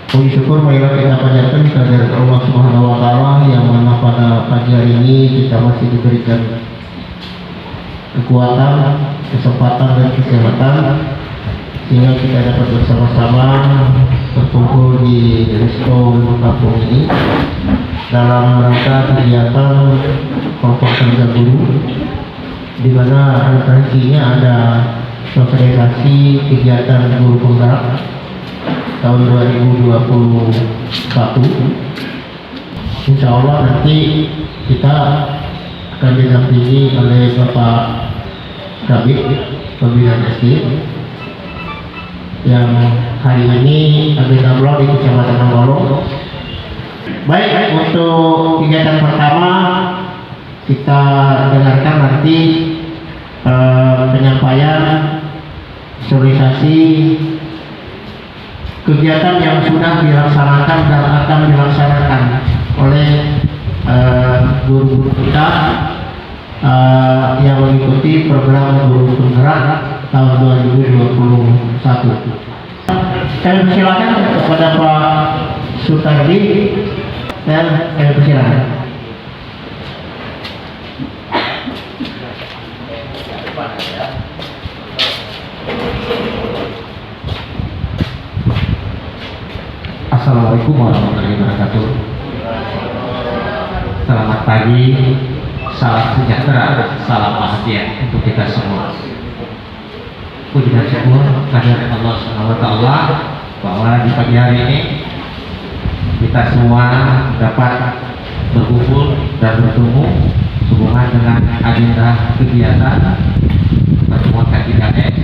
Puji syukur marilah kita panjatkan kehadirat Allah Subhanahu wa taala yang mana pada pagi hari ini kita masih diberikan kekuatan, kesempatan dan kesehatan sehingga kita dapat bersama-sama berkumpul di Resto Kampung ini dalam rangka kegiatan kelompok kerja guru di mana referensinya ada sosialisasi kegiatan guru penggerak tahun 2021. Insya Allah nanti kita akan didampingi oleh Bapak Kabid Pembinaan SD yang hari ini Kabid Amlo di Kecamatan Nanggolo. Baik, untuk kegiatan pertama kita dengarkan nanti penyampaian sosialisasi kegiatan yang sudah dilaksanakan dan akan dilaksanakan oleh guru-guru kita yang mengikuti program guru penggerak tahun 2021. Saya persilakan kepada Pak Sutardi dan saya persilakan. Assalamualaikum warahmatullahi wabarakatuh. Selamat pagi, salam sejahtera, salam bahagia untuk kita semua. Puji dan syukur kehadirat Allah Subhanahu wa taala bahwa di pagi hari ini kita semua dapat berkumpul dan bertemu sehubungan dengan agenda kegiatan pertemuan K3S,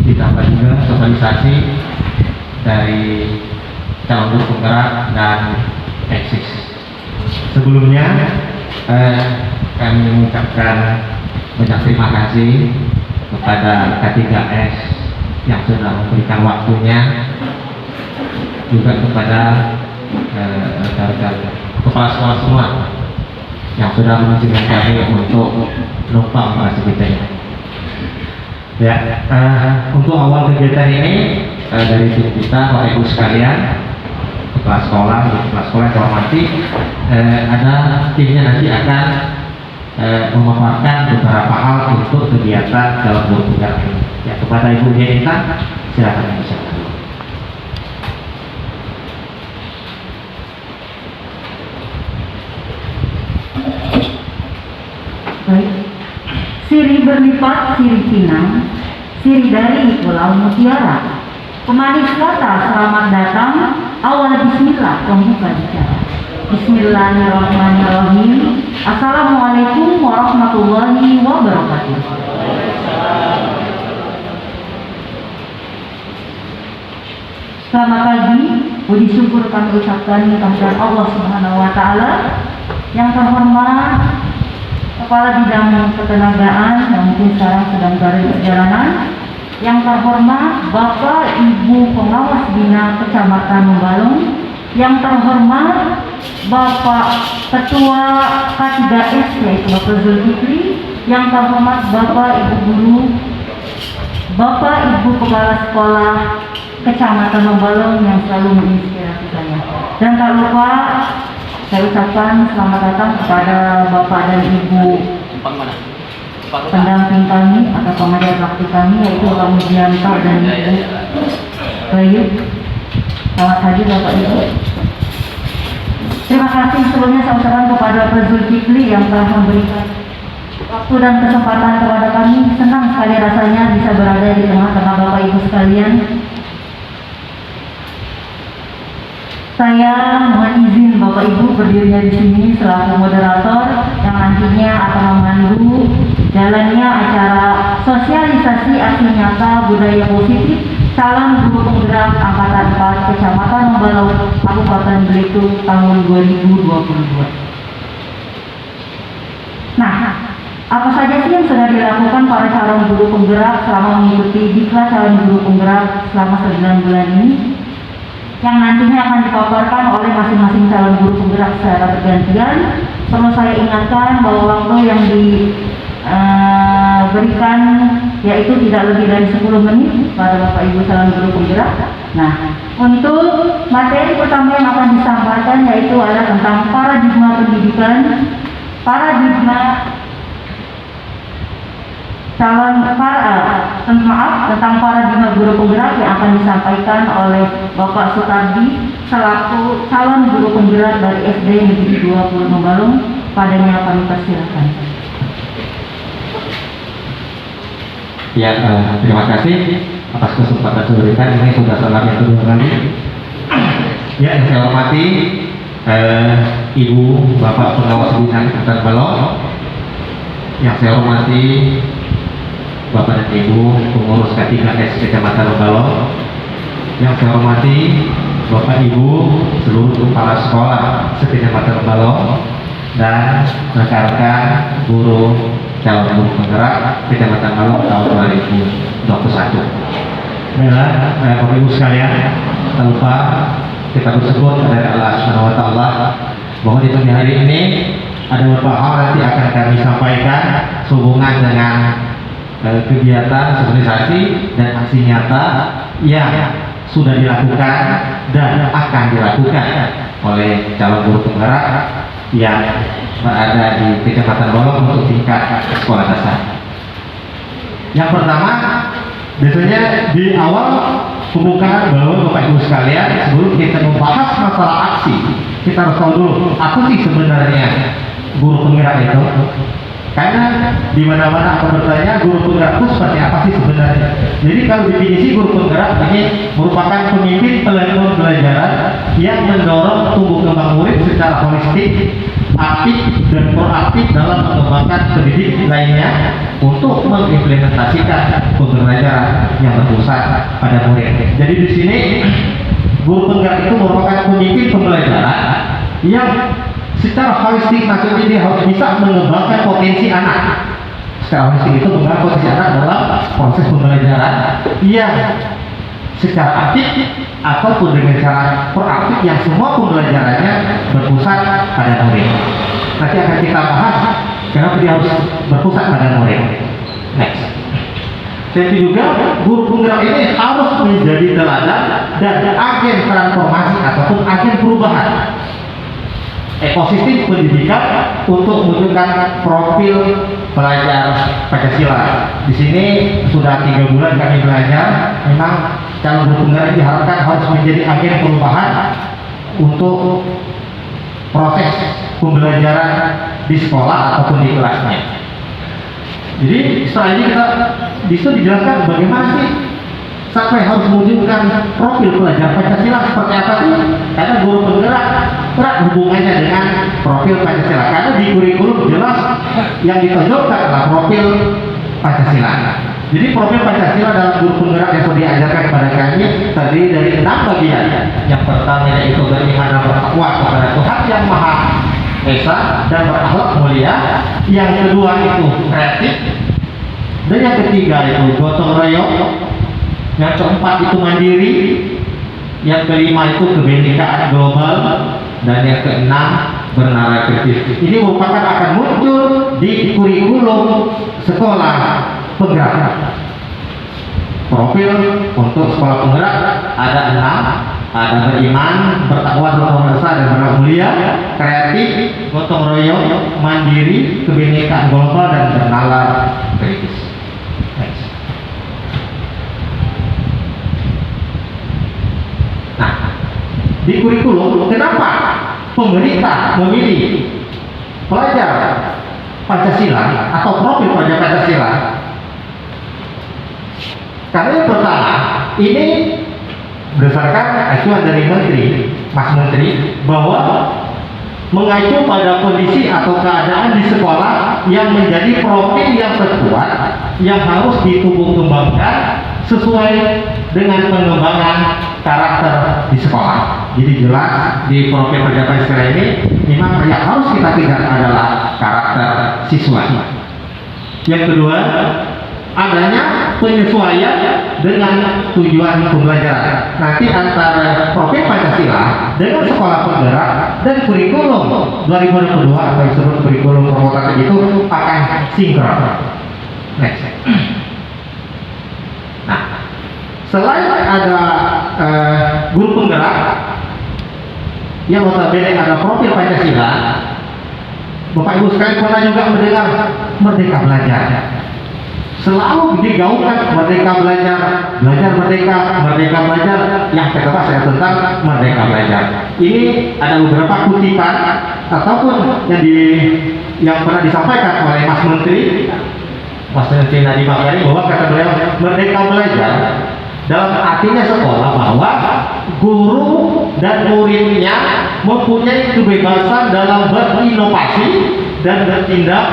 ditambah juga sosialisasi dari calon guru penggerak dan eksis. Sebelumnya kami mengucapkan banyak terima kasih kepada K3S yang sudah memberikan waktunya, juga kepada kepala sekolah semua yang sudah mengizinkan kami untuk menumpang bahasa kita. Ya, untuk awal kegiatan ini dari tim kita, Bapak Ibu sekalian, kepala sekolah yang hormati, ada timnya nanti akan memaparkan beberapa hal untuk kegiatan dalam guru penggerak ini. Ya, kepada Ibu Dianita, silakan disampaikan. Baik. Siri berlipat, siri pinang, siri dari Pulau Mutiara. Pemanis kata selamat datang, awal bismillah pembuka bicara. Bismillahirrahmanirrahim. Assalamualaikum warahmatullahi wabarakatuh. Selamat pagi, puji syukur kami ucapkan kehadirat Allah Subhanahu wa taala. Yang terhormat Kepala Bidang Ketenagaan yang mungkin sekarang sedang berada di perjalanan. Yang terhormat Bapak Ibu Pengawas Bina Kecamatan Membalung. Yang terhormat Bapak Ketua K3S yaitu Bapak Zulkifli. Yang terhormat Bapak Ibu Guru, Bapak Ibu Kepala Sekolah Kecamatan Membalung yang selalu menginspirasi saya. Dan tak lupa saya ucapkan selamat datang kepada Bapak dan Ibu pendamping kami atau pengajar bakti kami yaitu Pak Mujianto dan Ibu Bayu. Selamat hadir Bapak Ibu. Terima kasih sebelumnya saya ucapkan kepada Pak Zulkifli yang telah memberikan waktu dan kesempatan kepada kami. Senang sekali rasanya bisa berada di tengah-tengah Bapak Ibu sekalian. Saya mohon izin Bapak Ibu berdirinya di sini selaku moderator yang nantinya akan memandu jalannya acara sosialisasi aksi nyata budaya positif calon guru penggerak angkatan 4 Kecamatan Membalung Kabupaten Belitung tahun 2022. Nah, Apa saja sih yang sudah dilakukan para calon guru penggerak selama mengikuti Diklat calon guru penggerak selama 9 bulan ini? Yang nantinya akan dipaparkan oleh masing-masing calon guru penggerak secara bergantian. Perlu saya ingatkan bahwa waktu yang diberikan yaitu tidak lebih dari 10 menit pada Bapak Ibu calon guru penggerak. Nah, untuk materi pertama yang akan disampaikan yaitu adalah tentang paradigma pendidikan, tentang paradigma guru penggerak yang akan disampaikan oleh Bapak Sutardi selaku calon guru penggerak dari SD Negeri 20 Mogalung. Padanya kami persilakan. Ya, terima kasih atas kesempatan diberikan. Ini sudah salam yang kedua kali. Ya, yang saya hormati Ibu Bapak Pengawas Bidang Angkatan Balok, yang saya hormati Bapak dan Ibu pengurus K3S Kecamatan Balok, yang saya hormati Bapak Ibu seluruh kepala sekolah sekecamatan Balok dan rekan-rekan guru calon guru penggerak Kecamatan Balok tahun 2021. Baiklah, Bapak Ibu sekalian, tak lupa kita bersyukur kepada Allah Subhanahu wa Ta'ala bahwa di pagi hari ini ada beberapa hal nanti akan kami sampaikan sehubungan dengan kegiatan sosialisasi dan aksi nyata yang sudah dilakukan dan akan dilakukan oleh calon guru penggerak yang berada di Kecamatan Balok untuk tingkat sekolah dasar. Yang pertama, biasanya di awal pembukaan bahwa Bapak Ibu sekalian, sebelum kita membahas masalah aksi, kita harus tahu dulu apa sih sebenarnya guru penggerak itu. Karena di mana-mana akan bertanya guru penggerak itu seperti apa sih sebenarnya. Jadi kalau definisi guru penggerak ini merupakan pemimpin pembelajaran yang mendorong tumbuh kembang murid secara holistik, aktif dan proaktif dalam mengembangkan pendidik lainnya untuk mengimplementasikan pembelajaran yang berpusat pada murid. Jadi di sini guru penggerak itu merupakan pemimpin pembelajaran yang secara holistik, maksudnya dia harus bisa mengembangkan potensi anak. Secara holistik itu mengembangkan potensi anak dalam proses pembelajaran yang secara aktif ataupun dengan cara proaktif yang semua pembelajarannya berpusat pada murid. Nanti akan kita bahas kenapa dia harus berpusat pada murid. Next. Dan juga guru penggerak ini harus menjadi teladan dan agen transformasi ataupun agen perubahan ekosistem pendidikan untuk menunjukkan profil pelajar Pancasila. Di sini sudah 3 bulan kami belajar. Memang calon guru penggerak diharapkan harus menjadi agen perubahan untuk proses pembelajaran di sekolah ataupun di kelasnya. Jadi setelah ini kita bisa dijelaskan bagaimana sih sampai harus menunjukkan profil pelajar Pancasila seperti apa sih? Karena guru penggerak erat hubungannya dengan profil Pancasila. Karena di kurikulum jelas yang ditonjolkan adalah profil Pancasila. Jadi profil Pancasila dalam guru penggerak yang sudah diajarkan kepada kami terdiri dari 6 bagian. Yang pertama yaitu beriman dan bertakwa kepada Tuhan yang Maha Esa dan berakhlak mulia. Yang kedua itu kreatif. Dan yang ketiga itu gotong royong. Yang keempat itu mandiri. Yang kelima itu kebinekaan global. Dan yang keenam bernalar kritis. Ini merupakan akan muncul di kurikulum sekolah penggerak. Profil untuk sekolah penggerak ada 6, ada beriman, bertakwa, berdosa dan berakhlak mulia, kreatif, gotong royong, mandiri, kebinekaan global dan bernalar kritis. Nah, di kurikulum kenapa pemerintah memilih pelajar Pancasila atau profil pelajar Pancasila? Karena yang pertama, ini berdasarkan acuan dari Mas Menteri, bahwa mengacu pada kondisi atau keadaan di sekolah yang menjadi profil yang terkuat yang harus ditumbuh kembangkan sesuai dengan pengembangan karakter di sekolah. Jadi jelas di profil pelajar Pancasila ini memang yang harus kita kejar adalah karakter siswa. Yang kedua, adanya penyesuaian dengan tujuan pembelajaran. Nanti antara profil Pancasila dengan sekolah penggerak dan kurikulum 2022 atau yang disebut kurikulum promosi itu akan sinkron. Next. Nah, selain ada guru penggerak yang notabene ada profil Pancasila, Bapak Ibu sekalian pernah juga mendengar Merdeka Belajar. Selalu digaungkan Merdeka Belajar, belajar merdeka, Merdeka Belajar. Yang kedua saya tentang Merdeka Belajar. Ini ada beberapa kutipan ataupun yang pernah disampaikan oleh Mas Menteri Nadiem Makarim, bahwa kata beliau Merdeka Belajar dalam artinya sekolah bahwa guru dan muridnya mempunyai kebebasan dalam berinovasi dan bertindak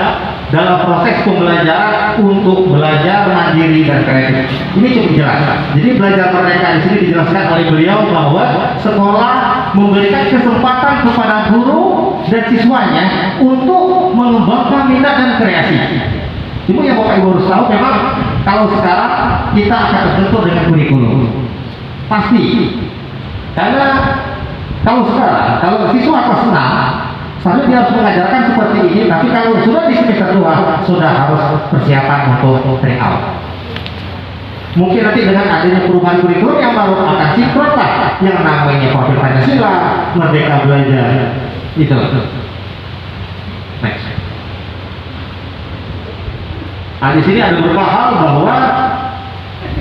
dalam proses pembelajaran untuk belajar mandiri dan kreatif. Ini cukup jelas. Jadi belajar merdeka di sini dijelaskan oleh beliau bahwa sekolah memberikan kesempatan kepada guru dan siswanya untuk mengembangkan minat dan kreasi. Itu yang Bapak Ibu harus tahu. Memang kalau sekarang kita akan terbentur dengan kurikulum, pasti. Karena kalau sekarang, kalau siswa kelas 6, seharusnya dia harus mengajarkan seperti ini. Tapi kalau sudah di semester 2, sudah harus persiapan untuk try out. Mungkin nanti dengan adanya perubahan kurikulum yang baru akan sinkron lah, yang namanya profil Pancasila, Merdeka Belajar. Itu. Next. Nah, di sini ada beberapa hal bahwa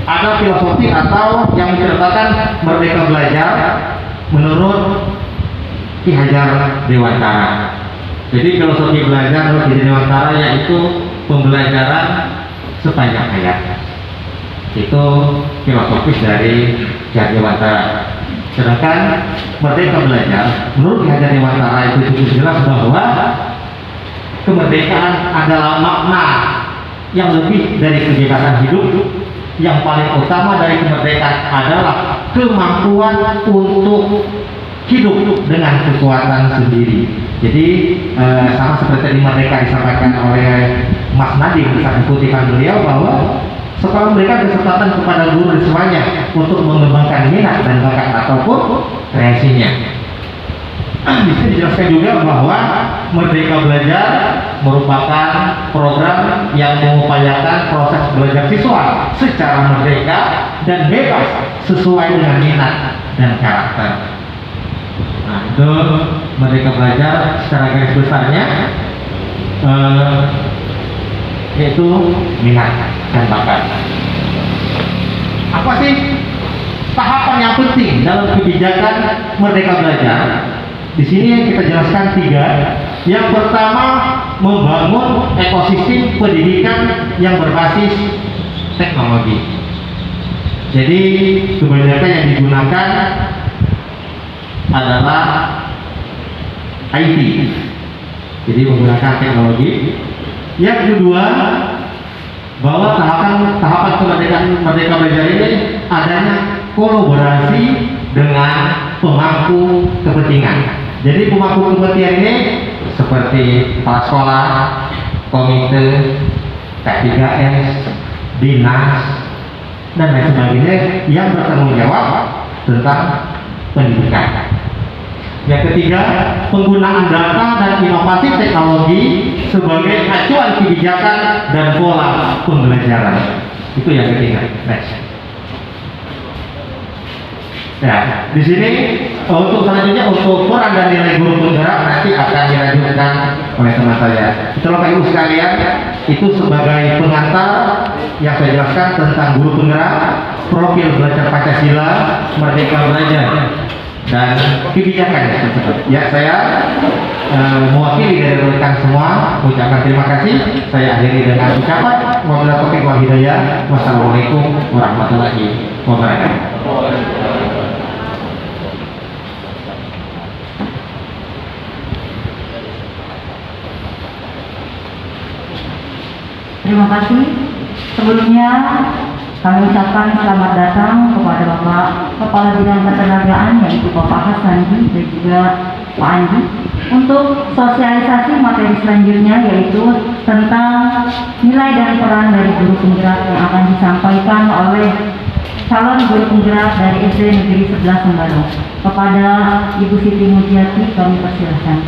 ada filosofi atau yang menceritakan Merdeka Belajar menurut Ki Hajar Dewantara. Jadi filosofi belajar menurut Ki Hajar Dewantara yaitu pembelajaran sepanjang hayat. Itu filosofis dari Ki Hajar Dewantara. Sedangkan Merdeka Belajar menurut Ki Hajar Dewantara itu cukup jelas bahwa kemerdekaan adalah makna yang lebih dari kebebasan hidup. Yang paling utama dari kemerdekaan adalah kemampuan untuk hidup dengan kekuatan sendiri. Jadi sama seperti di Merdeka disampaikan oleh Mas Nadiem saat kutipan beliau bahwa sekolah memberikan kesempatan kepada guru dan semuanya untuk mengembangkan minat dan bakat ataupun kreasinya. Bisa dijelaskan juga bahwa Merdeka Belajar merupakan program yang mengupayakan proses belajar siswa secara merdeka dan bebas sesuai dengan minat dan karakter. Nah, itu Merdeka Belajar secara garis besarnya yaitu minat dan bakat. Apa sih tahapan yang penting dalam kebijakan Merdeka Belajar? Di sini kita jelaskan 3. Yang pertama, membangun ekosistem pendidikan yang berbasis teknologi. Jadi kebanyakan yang digunakan adalah IT. Jadi menggunakan teknologi. Yang kedua, bahwa tahapan kemerdekaan Merdeka Belajar ini adanya kolaborasi dengan pemangku kepentingan. Jadi pemangku kepentingan ini seperti kepala sekolah, komite, K3S, dinas, dan lain sebagainya yang bertanggung jawab tentang pendidikan. Yang ketiga, penggunaan data dan inovasi teknologi sebagai acuan kebijakan dan pola pembelajaran. Itu yang ketiga. Next. Ya, di sini untuk selanjutnya untuk peran dan nilai guru penggerak nanti akan dilanjutkan oleh teman saya. Itulah Bapak Ibu sekalian, itu sebagai pengantar yang saya jelaskan tentang guru penggerak, profil belajar Pancasila, Merdeka Belajar, dan kebijakan tersebut. Ya, saya mewakili dari rekan semua mengucapkan terima kasih. Saya akhiri dengan ucapan wabillahi taufiq wal hidayah. Wassalamualaikum warahmatullahi wabarakatuh. Terima kasih. Sebelumnya kami ucapkan selamat datang kepada Bapak Kepala Bidang Ketenagaan yaitu Bapak Hasandi dan juga Pak Andi Untuk sosialisasi materi selanjutnya yaitu tentang nilai dan peran dari guru penggerak yang akan disampaikan oleh calon guru penggerak dari SD Negeri 11 Sembarong. Kepada Ibu Siti Mujiati kami persilahkan.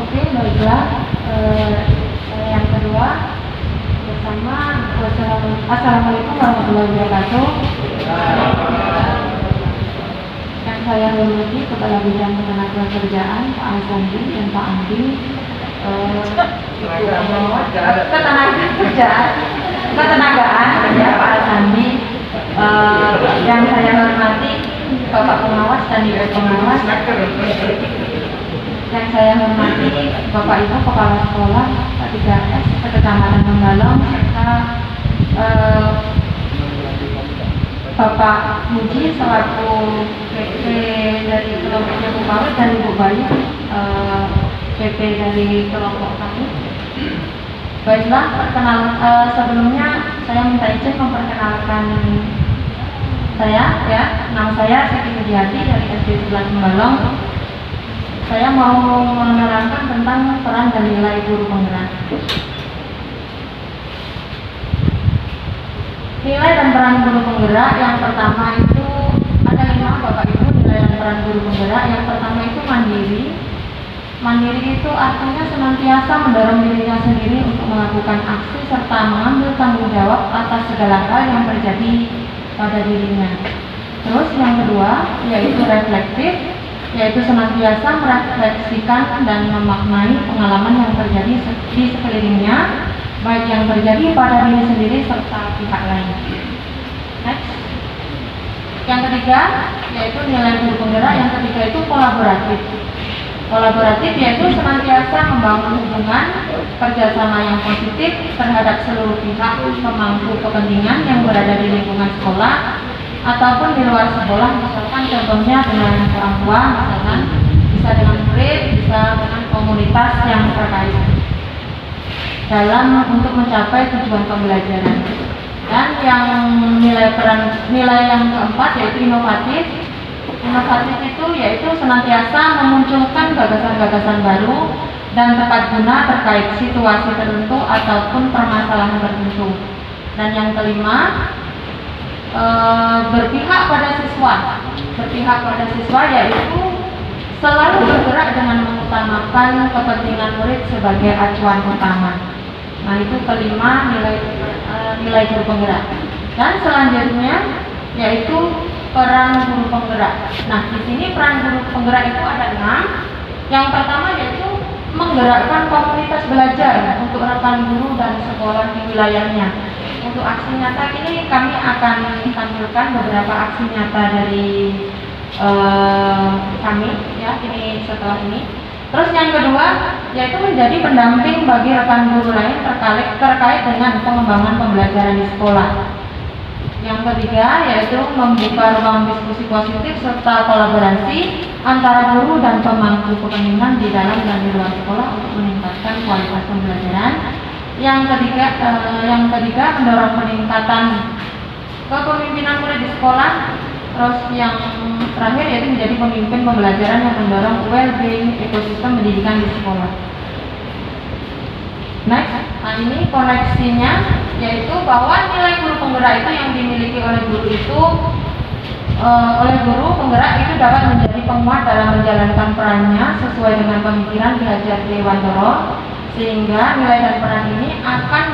Oke, baiklah. Yang kedua bersama Assalamualaikum warahmatullahi wabarakatuh. Yang saya hormati Kepala Bidang Ketenagakerjaan Pak Asandi dan Pak Andi, ketenagaan ya Pak Asandi, yang saya hormati Bapak Pengawas dan Ibu Pengawas, yang saya hormati Bapak Ibu Kepala Sekolah K3S Kecamatan Menggalong serta Bapak Muji selaku PP dari kelompoknya Bu Pawe dan Ibu Bayu PP dari kelompok kami. Baiklah, sebelumnya saya minta izin memperkenalkan saya ya. Nama saya Siti Mujiati dari SD 11 Sembalong. Saya mau menerangkan tentang peran dan nilai guru penggerak. Nilai dan peran guru penggerak yang pertama itu ada 5 Bapak Ibu nilai dan peran guru penggerak. Yang pertama itu mandiri. Mandiri itu artinya senantiasa mendorong dirinya sendiri untuk melakukan aksi serta mengambil tanggung jawab atas segala hal yang terjadi pada dirinya. Terus yang kedua yaitu reflektif, yaitu senantiasa merefleksikan dan memaknai pengalaman yang terjadi di sekelilingnya, baik yang terjadi pada diri sendiri serta pihak lain. Next. Yang ketiga yaitu nilai guru penggerak. Yang ketiga itu kolaboratif. Kolaboratif yaitu senantiasa membangun hubungan kerjasama yang positif terhadap seluruh pihak pemangku kepentingan yang berada di lingkungan sekolah ataupun di luar sekolah, misalkan contohnya dengan orang tua, misalkan bisa dengan murid, bisa dengan komunitas yang terkait dalam untuk mencapai tujuan pembelajaran. Dan yang nilai yang keempat yaitu inovatif. Inovatif itu yaitu senantiasa memunculkan gagasan-gagasan baru dan tepat guna terkait situasi tertentu ataupun permasalahan tertentu. Dan yang kelima, berpihak pada siswa. Berpihak pada siswa yaitu selalu bergerak dengan mengutamakan kepentingan murid sebagai acuan utama. Nah, itu kelima nilai guru penggerak. Dan selanjutnya yaitu peran guru penggerak. Nah, di sini peran guru penggerak itu ada 6. Yang pertama yaitu menggerakkan komunitas belajar untuk rekan guru dan sekolah di wilayahnya. Untuk aksi nyata ini kami akan tampilkan beberapa aksi nyata dari kami ya ini setelah ini. Terus yang kedua yaitu menjadi pendamping bagi rekan guru lain terkait dengan pengembangan pembelajaran di sekolah. Yang ketiga yaitu membuka ruang diskusi positif serta kolaborasi antara guru dan pemangku kepentingan di dalam dan di luar sekolah untuk meningkatkan kualitas pembelajaran. Yang ketiga mendorong peningkatan kepemimpinan murid di sekolah. Terus yang terakhir yaitu menjadi pemimpin pembelajaran yang mendorong well-being ekosistem pendidikan di sekolah. Next, nah ini koneksinya yaitu bahwa nilai guru penggerak itu yang dimiliki oleh guru penggerak itu dapat menjadi penguat dalam menjalankan perannya sesuai dengan pemikiran Ki Hajar Dewantoro, sehingga nilai dan peran ini akan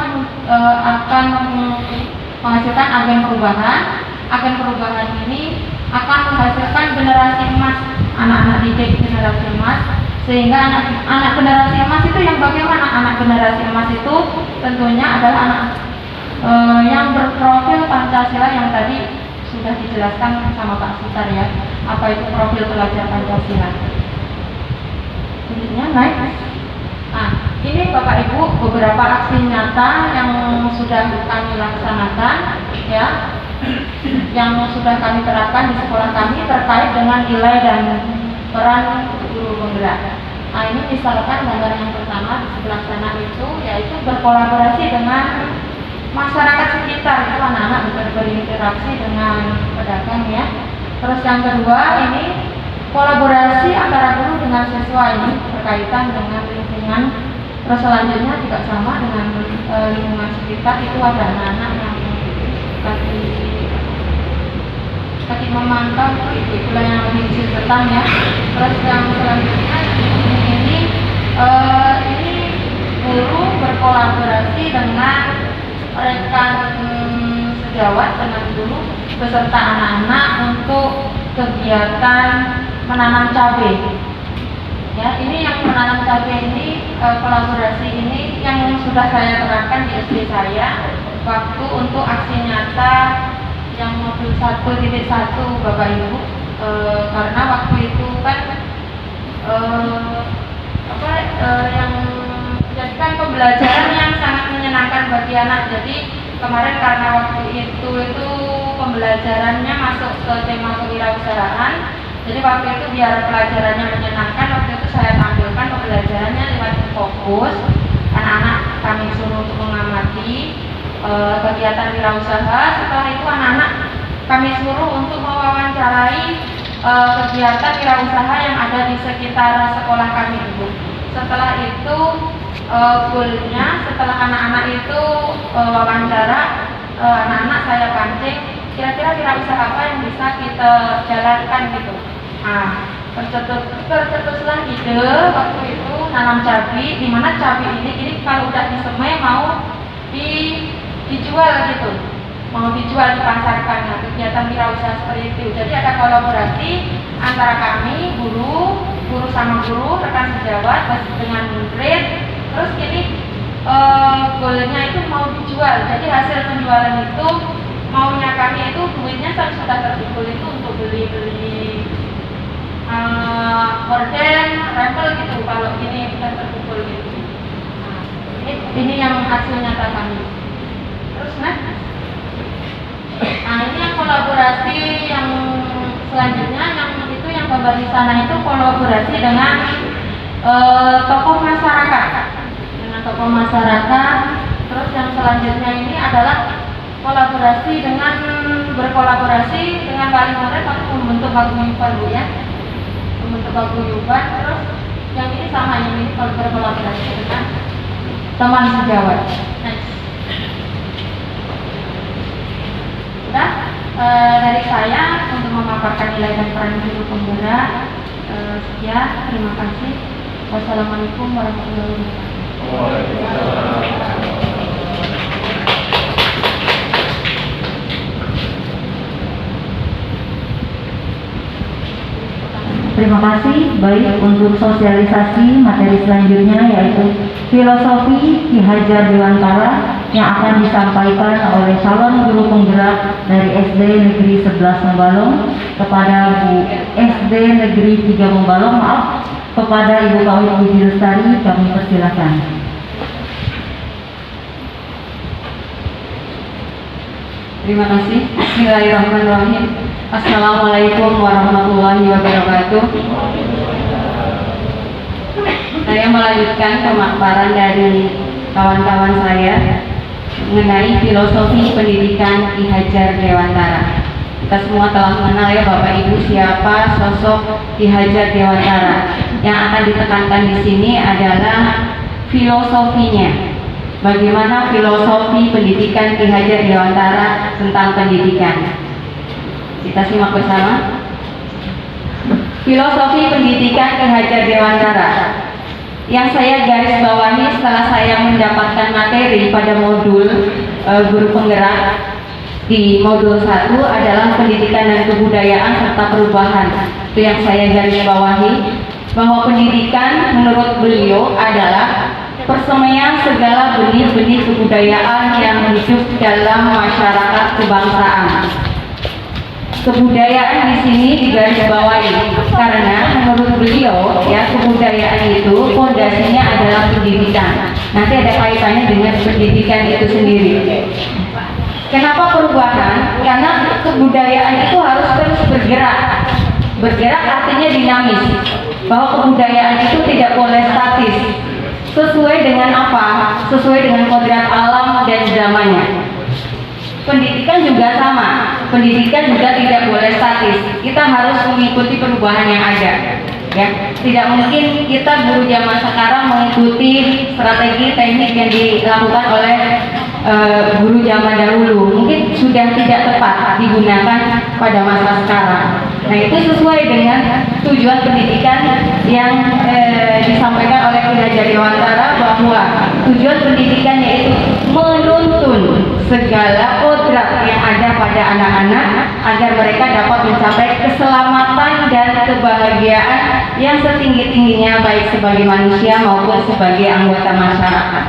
menghasilkan agen perubahan. Agen perubahan ini akan menghasilkan generasi emas, anak-anak didik generasi emas. Sehingga anak generasi emas itu yang bagaimana? Anak generasi emas itu tentunya adalah anak yang berprofil Pancasila yang tadi sudah dijelaskan sama Pak Sutar ya. Apa itu profil pelajar Pancasila? Selanjutnya naik. Nah, Ini Bapak Ibu beberapa aksi nyata yang sudah kami laksanakan, ya, yang sudah kami terapkan di sekolah kami terkait dengan nilai dan peran guru penggerak. Nah, ini misalkan gambar yang pertama di sebelah sana itu yaitu berkolaborasi dengan masyarakat sekitar, itu anak-anak berinteraksi dengan pedagang, ya. Terus yang kedua ini kolaborasi antara guru dengan siswa, ini berkaitan dengan lingkungan. Terus selanjutnya juga sama dengan lingkungan sekitar, itu ada anak-anak yang lagi memantau, itulah yang menyisir petang, ya. Terus yang selanjutnya ini guru berkolaborasi dengan rekan sejawat dengan guru beserta anak-anak untuk kegiatan menanam cabai. Ya, ini yang menanam cabai ini, kolaborasi ini yang sudah saya terapkan di SD saya waktu untuk aksi nyata yang modul 1.1 Bapak Ibu, karena waktu itu kan yang menjadikan pembelajaran yang sangat menyenangkan bagi anak. Jadi kemarin karena waktu itu pembelajarannya masuk ke tema kewirausahaan. Jadi waktu itu biar pelajarannya menyenangkan, waktu itu saya tampilkan pembelajarannya lewat fokus. Anak-anak kami suruh untuk mengamati kegiatan wirausaha. Setelah itu anak-anak kami suruh untuk mewawancarai kegiatan wirausaha yang ada di sekitar sekolah kami, Ibu. Setelah itu goalnya, setelah anak-anak itu wawancara, anak-anak saya pancing kira-kira wirausaha apa yang bisa kita jalankan gitu. Nah, tercetuslah ide waktu itu nanam cabai, di mana cabai ini kalau udah disemai mau dijual gitu, mau dijual dipasarkan. Nah, kegiatan wirausaha seperti itu. Jadi ada kolaborasi antara kami guru sama guru, rekan sejawat dengan grade. Terus ini goalnya itu mau dijual. Jadi hasil penjualan itu maunya kami itu duitnya sudah terkumpul itu untuk beli horden, rempel gitu. Kalau ini sudah terkumpul gitu. Nah, ini yang hasil nyata kami. Terus next. Nah, ini yang kolaborasi yang selanjutnya, yang gambar di sana itu kolaborasi dengan tokoh masyarakat. Dengan tokoh masyarakat. Terus yang selanjutnya ini adalah berkolaborasi dengan wali murid untuk membentuk paguyuban, Bu, ya. Membentuk paguyuban. Terus yang ini sama, yang ini berkolaborasi dengan teman sejawat. Next. Sudah dari saya untuk memaparkan nilai dan peran guru penggerak. Sekian, terima kasih. Wassalamualaikum warahmatullahi wabarakatuh. Terima kasih. Baik, untuk sosialisasi materi selanjutnya yaitu filosofi Ki Hajar Dewantara yang akan disampaikan oleh calon guru penggerak dari SD Negeri 11 Membalong kepada Bu SD Negeri 3 Membalong, kepada Ibu Kawin Puji Lestari, kami persilakan. Terima kasih. Bismillahirrahmanirrahim. Assalamualaikum warahmatullahi wabarakatuh. Saya melanjutkan pemaparan dari kawan-kawan saya mengenai filosofi pendidikan Ki Hajar Dewantara. Kita semua telah mengenal, ya Bapak Ibu, siapa sosok Ki Hajar Dewantara. Yang akan ditekankan di sini adalah filosofinya. Bagaimana filosofi pendidikan Ki Hajar Dewantara tentang pendidikan. Kita simak bersama. Filosofi pendidikan Ki Hajar Dewantara yang saya garis bawahi setelah saya mendapatkan materi pada modul guru penggerak di modul 1 adalah pendidikan dan kebudayaan serta perubahan. Itu yang saya garis bawahi, bahwa pendidikan menurut beliau adalah persemaian segala benih-benih kebudayaan yang hidup dalam masyarakat kebangsaan. kebudayaan di sini digarisbawahi karena menurut beliau ya kebudayaan itu fondasinya adalah pendidikan. Nanti ada kaitannya dengan pendidikan itu sendiri. Kenapa perubahan? Karena kebudayaan itu harus terus bergerak. Bergerak artinya dinamis. Bahwa kebudayaan itu tidak boleh statis. Sesuai dengan apa? Sesuai dengan kodrat alam dan zamannya. Pendidikan juga sama. Pendidikan juga tidak boleh statis. Kita harus mengikuti perubahan yang ada. Ya, tidak mungkin kita guru zaman sekarang mengikuti strategi teknik yang dilakukan oleh guru zaman dahulu. Mungkin sudah tidak tepat digunakan pada masa sekarang. Nah, itu sesuai dengan tujuan pendidikan yang disampaikan oleh Ki Hajar Dewantara bahwa tujuan pendidikan yaitu menuntun segala kodrat yang ada pada anak-anak agar mereka dapat mencapai keselamatan dan kebahagiaan yang setinggi-tingginya baik sebagai manusia maupun sebagai anggota masyarakat.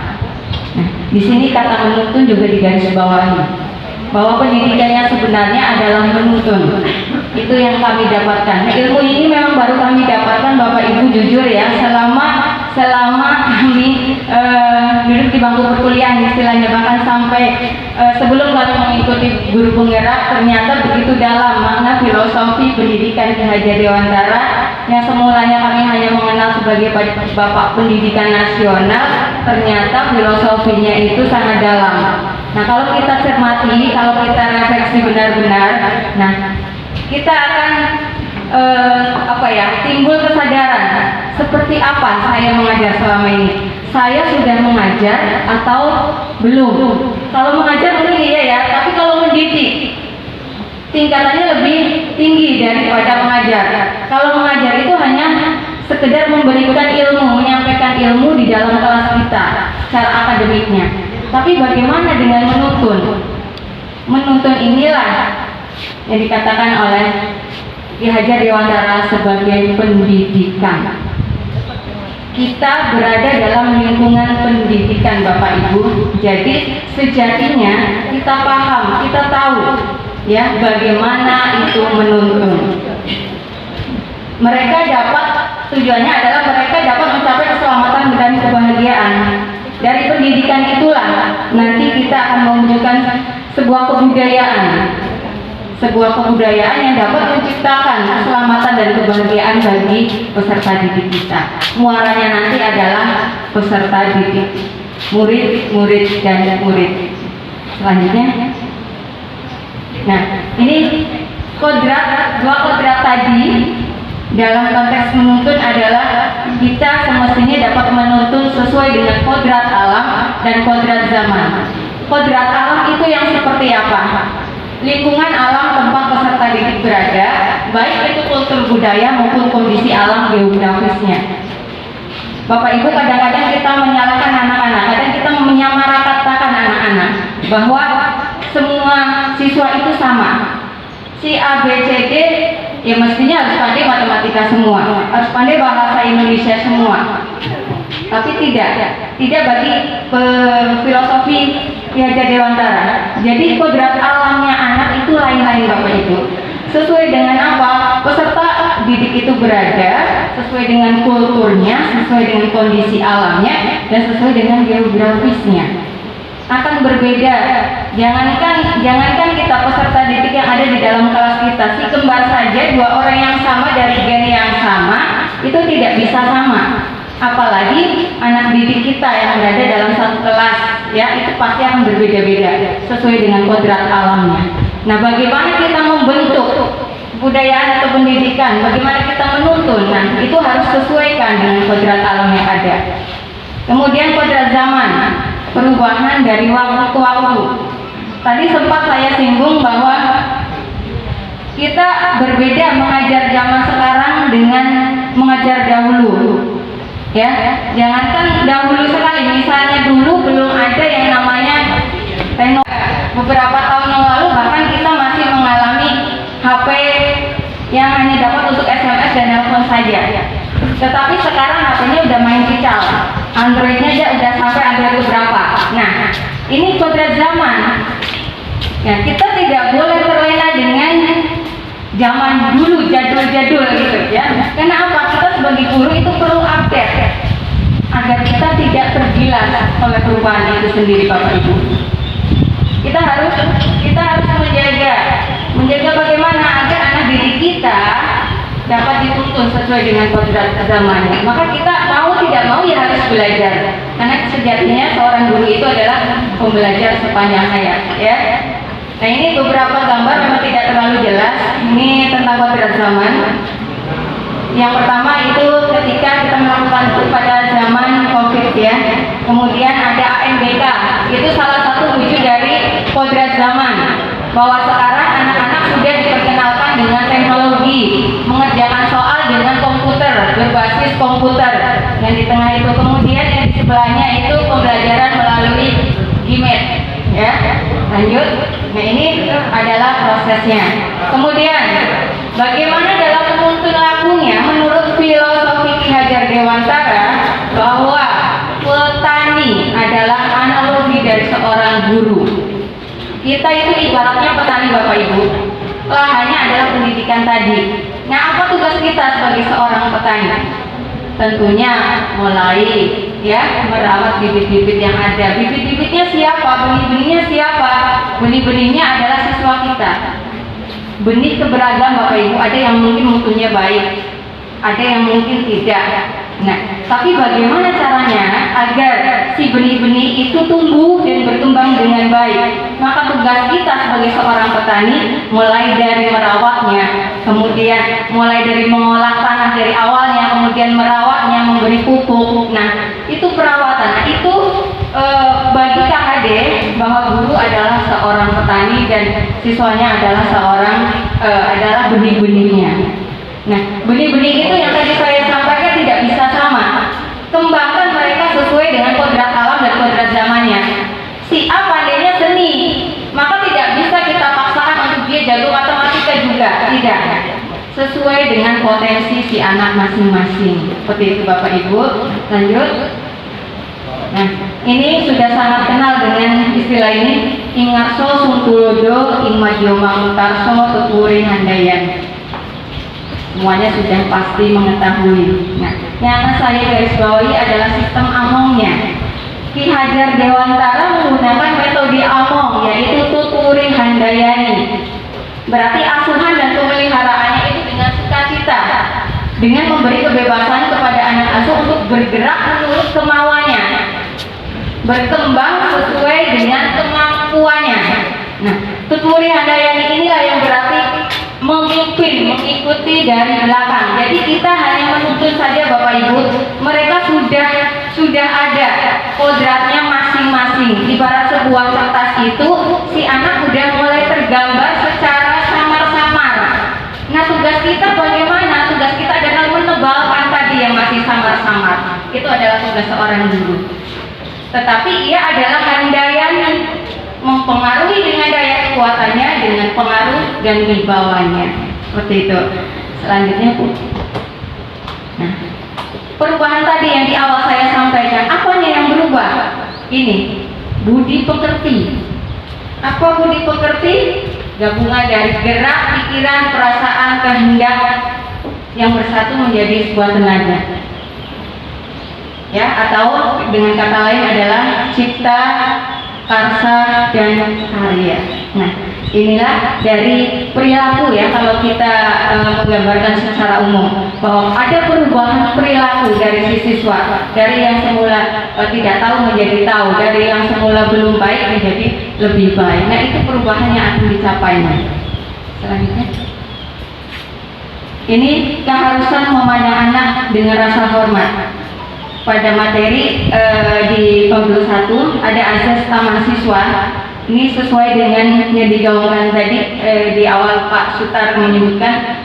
Nah, di sini kata menuntun juga digarisbawahi bahwa pendidikannya sebenarnya adalah menuntun. Itu yang kami dapatkan. Nah, ilmu ini memang baru kami dapatkan Bapak Ibu, jujur ya, selama kami duduk di bangku perkuliahan istilahnya, bahkan sampai sebelum kami mengikuti guru penggerak, ternyata begitu dalam makna filosofi pendidikan Ki Hajar Dewantara yang semulanya kami hanya mengenal sebagai Bapak Pendidikan Nasional, ternyata filosofinya itu sangat dalam. Nah, kalau kita cermati, kalau kita refleksi benar-benar, nah kita akan timbul kesadaran seperti apa saya mengajar selama ini. Saya sudah mengajar atau belum? Kalau mengajar mungkin iya ya, tapi kalau mendidik tingkatannya lebih tinggi daripada mengajar. Kalau mengajar itu hanya sekedar memberikan ilmu, menyampaikan ilmu di dalam kelas kita secara akademiknya. Tapi bagaimana dengan menuntun? Menuntun inilah yang dikatakan oleh Ki Hajar Dewantara sebagai pendidikan. Kita berada dalam lingkungan pendidikan Bapak Ibu. Jadi sejatinya kita paham, kita tahu ya bagaimana itu menuntun. Mereka dapat, tujuannya adalah mereka dapat mencapai keselamatan dan kebahagiaan. Dari pendidikan itulah nanti kita akan mewujudkan sebuah kebudayaan yang dapat menciptakan keselamatan dan kebahagiaan bagi peserta didik kita. Muaranya nanti adalah peserta didik, murid dan murid. Selanjutnya, nah ini dua kodrat tadi dalam konteks menuntun adalah kita semestinya dapat menuntun sesuai dengan kodrat alam dan kodrat zaman. Kodrat alam itu yang seperti apa? Lingkungan alam tempat peserta didik berada, baik itu kultur budaya maupun kondisi alam geografisnya. Bapak Ibu, kadang-kadang kita menyalahkan anak-anak, kadang kita menyamaratakan anak-anak bahwa semua siswa itu sama. Si A, B, C, D ya mestinya harus pandai matematika semua, harus pandai bahasa Indonesia semua. Tapi tidak bagi filosofi Ki Hajar Dewantara. Jadi kodrat alamnya anak itu lain-lain Bapak Ibu. Sesuai dengan apa peserta didik itu berada, sesuai dengan kulturnya, sesuai dengan kondisi alamnya, dan sesuai dengan geografisnya. Akan berbeda. Jangankan kita peserta didik yang ada di dalam kelas kita, si kembar saja dua orang yang sama dari gen yang sama itu tidak bisa sama. Apalagi anak didik kita yang berada dalam satu kelas, ya itu pasti akan berbeda-beda sesuai dengan kodrat alamnya. Nah, bagaimana kita membentuk budaya atau pendidikan, bagaimana kita menuntun, nah itu harus sesuaikan dengan kodrat alam yang ada. Kemudian kodrat zaman, perubahan dari waktu ke waktu. Tadi sempat saya singgung bahwa kita berbeda mengajar zaman sekarang dengan mengajar dahulu. Ya, jangankan dahulu sekali, misalnya dulu belum ada yang namanya teknologi. Beberapa tahun yang lalu bahkan kita masih mengalami HP yang hanya dapat untuk SMS dan telepon saja. Tetapi sekarang HP-nya udah main cical, Android-nya aja udah sampai Android berapa. Nah, ini kodrat zaman. Ya, kita tidak boleh terlena dengan zaman dulu jadul-jadul gitu ya. Kenapa? Kita sebagai guru itu perlu update agar kita tidak tergilas oleh perubahan itu sendiri, Bapak Ibu. Kita harus menjaga bagaimana agar anak didik kita dapat dituntun sesuai dengan kodrat zamannya. Maka kita mau tidak mau ya harus belajar, karena sejatinya seorang guru itu adalah pembelajar sepanjang hayat ya. Nah, ini beberapa gambar memang tidak terlalu jelas. Ini tentang kodrat zaman. Yang pertama itu ketika kita melakukan itu pada zaman COVID ya. Kemudian ada ANBK, itu salah satu wujud dari kodrat zaman, bahwa sekarang anak-anak sudah diperkenalkan dengan teknologi, mengerjakan soal dengan komputer, berbasis komputer. Yang di tengah itu, kemudian yang di sebelahnya itu pembelajaran melalui Gmail ya. Lanjut. Nah, ini adalah prosesnya. Kemudian bagaimana dalam menuntun lakunya menurut filosofi Ki Hajar Dewantara, bahwa petani adalah analogi dari seorang guru. Kita itu ibaratnya petani, Bapak Ibu. Lahannya adalah pendidikan tadi. Nah, apa tugas kita sebagai seorang petani? Tentunya mulai ya merawat bibit-bibit yang ada. Bibit-bibitnya siapa? Benih-benihnya siapa? Benih-benihnya adalah siswa kita. Benih keberagam, Bapak Ibu. Ada yang mungkin mutunya baik, ada yang mungkin tidak. Nah, tapi bagaimana caranya agar si benih-benih itu tumbuh dan berkembang dengan baik? Maka tugas kita sebagai seorang petani mulai dari merawatnya, kemudian mulai dari mengolah tanah dari awalnya, kemudian merawatnya, memberi pupuk. Nah, itu perawatan. Nah, itu bagi KHD bahwa guru adalah seorang petani dan siswanya adalah adalah benih-benihnya. Nah, benih-benih itu yang tadi saya sampaikan tidak bisa sama. Kembangkan mereka sesuai dengan kodrat alam dan kodrat zamannya. Si A pandainya seni, maka tidak bisa kita paksakan untuk dia jago matematika juga. Tidak. Sesuai dengan potensi si anak masing-masing. Seperti itu, Bapak Ibu. Lanjut. Nah, ini sudah sangat kenal dengan istilah ini. Ingarso Sungtulodo Ingmadyo Mangutarso Tuturi Handayan. Semuanya sudah pasti mengetahui. Nah, yang akan saya garis bawahi adalah sistem amongnya. Ki Hajar Dewantara menggunakan metode among, yaitu Tuturi Handayani. Berarti asuhan dan pemeliharaannya itu dengan sukacita, dengan memberi kebebasan kepada anak asuh untuk bergerak menurut kemauannya, berkembang sesuai dengan kemampuannya. Nah, Tuturi Handayani inilah yang berarti memimpin, mengikuti dari belakang. Jadi kita hanya menuntun saja, Bapak Ibu. Mereka sudah ada kodratnya masing-masing. Ibarat sebuah kertas itu, si anak sudah mulai tergambar secara samar-samar. Nah, tugas kita bagaimana? Tugas kita adalah menebalkan tadi yang masih samar-samar. Itu adalah tugas seorang guru. Tetapi ia adalah handayani, mempengaruhi dengan daya kekuatannya, dengan pengaruh dan wibawanya. Seperti itu. Selanjutnya, Bu. Nah, perubahan tadi yang di awal saya sampaikan, apanya yang berubah? Ini, budi pekerti. Apa budi pekerti? Gabungan dari gerak, pikiran, perasaan, kehendak yang bersatu menjadi sebuah tenaga. Ya, atau dengan kata lain adalah cipta, karsa, dan karya. Nah, inilah dari perilaku ya, kalau kita menggambarkan secara umum, bahwa ada perubahan perilaku dari si siswa, dari yang semula tidak tahu menjadi tahu, dari yang semula belum baik menjadi lebih baik. Nah, itu perubahan yang akan dicapainya. Selanjutnya, ini keharusan memandang anak dengan rasa hormat. Pada materi di modul 1 ada azas taman siswa. Ini sesuai dengan yang digaungkan tadi di awal Pak Sutar menyebutkan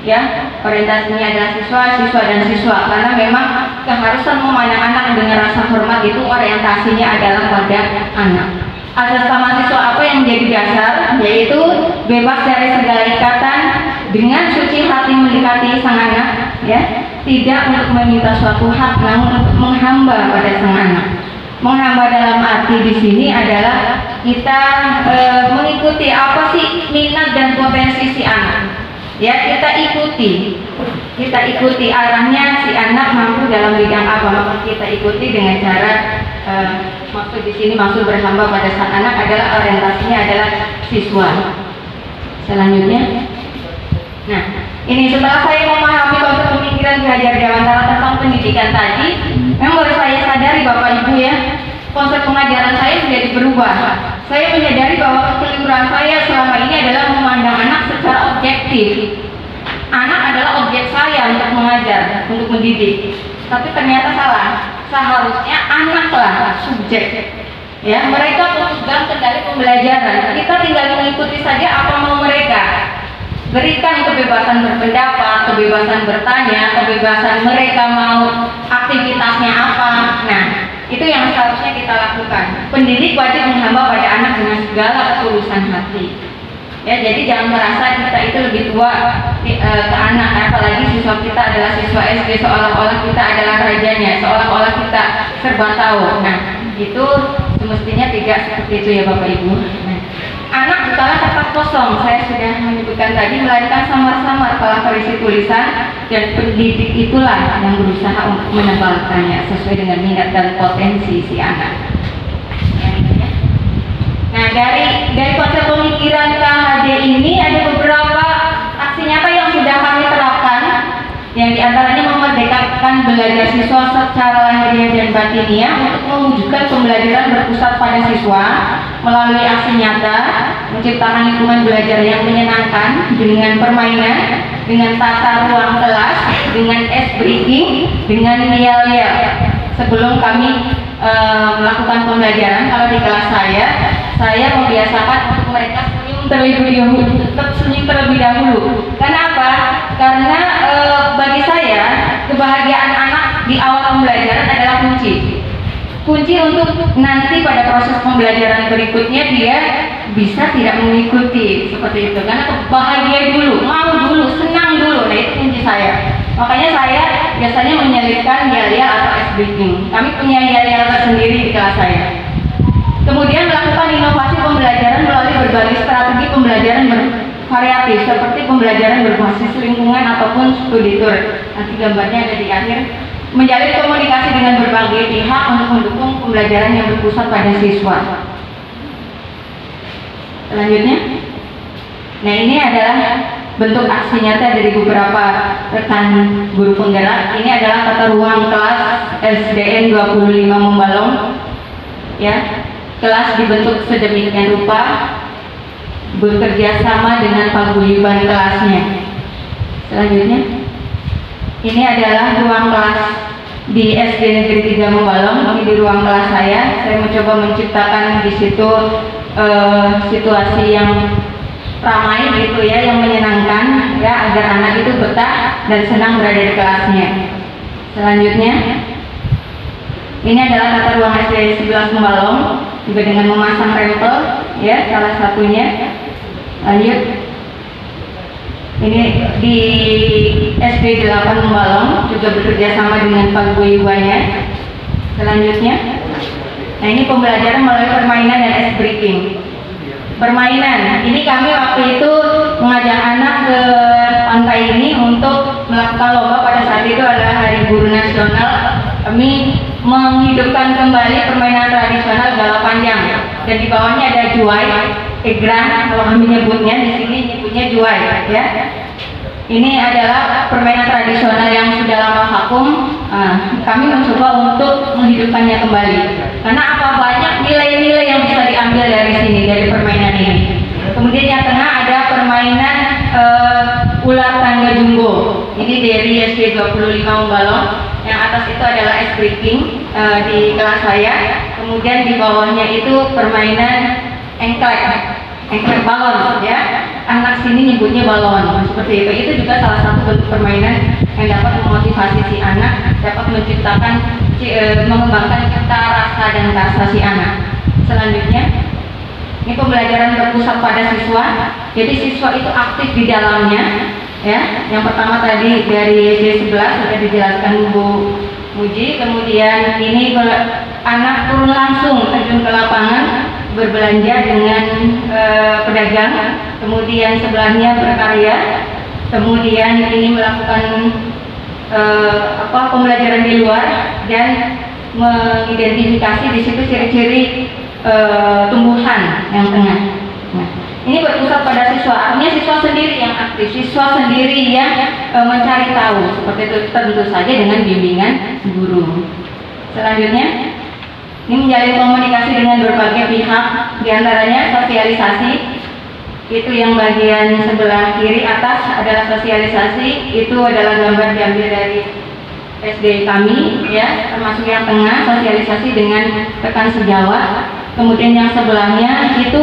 ya, orientasinya adalah siswa dan siswa, karena memang keharusan memandang anak dengan rasa hormat itu orientasinya adalah pada anak. Asas taman siswa apa yang menjadi dasar? Yaitu bebas dari segala ikatan, dengan suci hati mendekati sang anak, ya, tidak untuk meminta suatu hak, namun untuk menghamba pada sang anak. Menghamba dalam arti di sini adalah kita mengikuti apa sih minat dan potensi si anak. Ya, kita ikuti arahnya si anak mampu dalam bidang apa, maka kita ikuti dengan cara maksud di sini maksud berhamba pada sang anak adalah orientasinya adalah siswa. Selanjutnya, nah ini setelah saya memahami konsep pemikiran Ki Hajar Dewantara tentang pendidikan tadi, memang baru saya sadari Bapak Ibu ya, konsep pengajaran saya menjadi berubah. Saya menyadari bahwa kekeliruan saya selama ini adalah memandang anak secara objektif. Anak adalah objek saya untuk mengajar, untuk mendidik. Tapi ternyata salah. Seharusnya anaklah subjek. Ya, mereka pemegang kendali pembelajaran. Kita tinggal mengikuti saja apa mau mereka. Berikan kebebasan berpendapat, kebebasan bertanya, kebebasan mereka mau aktivitasnya apa. Nah, itu yang seharusnya kita lakukan. Pendidik wajib menghamba pada anak dengan segala ketulusan hati. Ya, jadi jangan merasa kita itu lebih tua ke anak, apalagi siswa kita adalah siswa SD, seolah-olah kita adalah rajanya, seolah-olah kita serba tahu. Nah, itu semestinya tidak seperti itu ya Bapak Ibu. Nah, anak bukanlah kertas kosong, saya sudah menyebutkan tadi, melainkan samar-samar telah terisi tulisan, dan pendidik itulah yang berusaha untuk menebalkannya sesuai dengan minat dan potensi si anak. Nah, dari konsep pemikiran KHD ini ada beberapa aksi nyata yang sudah kami terapkan, yang diantaranya memerdekakan belajar siswa secara lahiriah dan batiniah untuk mewujudkan pembelajaran berpusat pada siswa melalui aksi nyata, menciptakan lingkungan belajar yang menyenangkan dengan permainan, dengan tata ruang kelas, dengan ice breaking, dengan yel-yel. Sebelum kami melakukan pembelajaran, kalau di kelas saya membiasakan untuk mereka senyum terlebih dahulu. Kenapa? Karena bagi saya kebahagiaan anak di awal pembelajaran adalah kunci untuk nanti pada proses pembelajaran berikutnya dia bisa tidak mengikuti seperti itu. Karena bahagia dulu, mau dulu, senang dulu. Nah, itu kunci saya. Makanya saya biasanya menyelipkan yel-yel atau ice breaking. Kami punya yel-yel tersendiri di kelas saya. Kemudian melakukan inovasi pembelajaran melalui berbagai strategi pembelajaran bervariatif seperti pembelajaran berbasis lingkungan ataupun studi tour. Nanti gambarnya ada di akhir. Menjalin komunikasi dengan berbagai pihak untuk mendukung pembelajaran yang berpusat pada siswa. Selanjutnya, nah ini adalah bentuk aksi nyata dari beberapa rekan guru penggerak. Ini adalah tata ruang kelas SDN 25 Membalong. Ya, kelas dibentuk sedemikian rupa, bekerja sama dengan paguyuban kelasnya. Selanjutnya, ini adalah ruang kelas di SD Negeri 3 Membalong. Ini di ruang kelas saya mencoba menciptakan di situ situasi yang ramai gitu ya, yang menyenangkan ya, agar anak itu betah dan senang berada di kelasnya. Selanjutnya, ini adalah tata ruang SD 11 Membalong, juga dengan memasang rempel ya, salah satunya. Lanjut, ini di SD 8 Membalong juga bekerja sama dengan paguyubannya. Selanjutnya, nah ini pembelajaran melalui permainan dan ice breaking. Permainan, ini kami waktu itu mengajak anak ke pantai ini untuk melakukan lomba. Pada saat itu adalah Hari Guru Nasional. Kami menghidupkan kembali permainan tradisional gala panjang, dan di bawahnya ada juai, egrang kalau kami nyebutnya, di sini nyebutnya juai ya. Ini adalah permainan tradisional yang sudah lama vakum. Kami mencoba untuk menghidupkannya kembali. Karena apa, banyak nilai-nilai yang bisa diambil dari sini, dari permainan ini. Kemudian yang tengah ada permainan ular tangga jumbo. Ini dari SD 25 Membalong. Yang atas itu adalah ice breaking di kelas saya. Kemudian di bawahnya itu permainan engklek balon ya. Anak sini nyebutnya balon seperti itu. Itu juga salah satu bentuk permainan yang dapat memotivasi si anak, dapat menciptakan mengembangkan cita rasa dan rasa si anak. Selanjutnya, ini pembelajaran berpusat pada siswa. Jadi siswa itu aktif di dalamnya ya. Yang pertama tadi dari SD 11 sudah dijelaskan Bu Muji. Kemudian ini anak turun langsung terjun ke lapangan berbelanja dengan pedagang. Kemudian sebelahnya berkarya. kemudian ini melakukan pembelajaran di luar dan mengidentifikasi di situ ciri-ciri tumbuhan yang tengah. Nah, ini berpusat pada siswa, artinya siswa sendiri yang aktif, siswa sendiri yang mencari tahu, seperti itu, tentu saja dengan bimbingan guru. Selanjutnya, ini menjalin komunikasi dengan berbagai pihak, diantaranya sosialisasi. Itu yang bagian sebelah kiri atas adalah sosialisasi, itu adalah gambar diambil dari SD kami, ya, termasuk yang tengah sosialisasi dengan rekan sejawat. Kemudian yang sebelahnya itu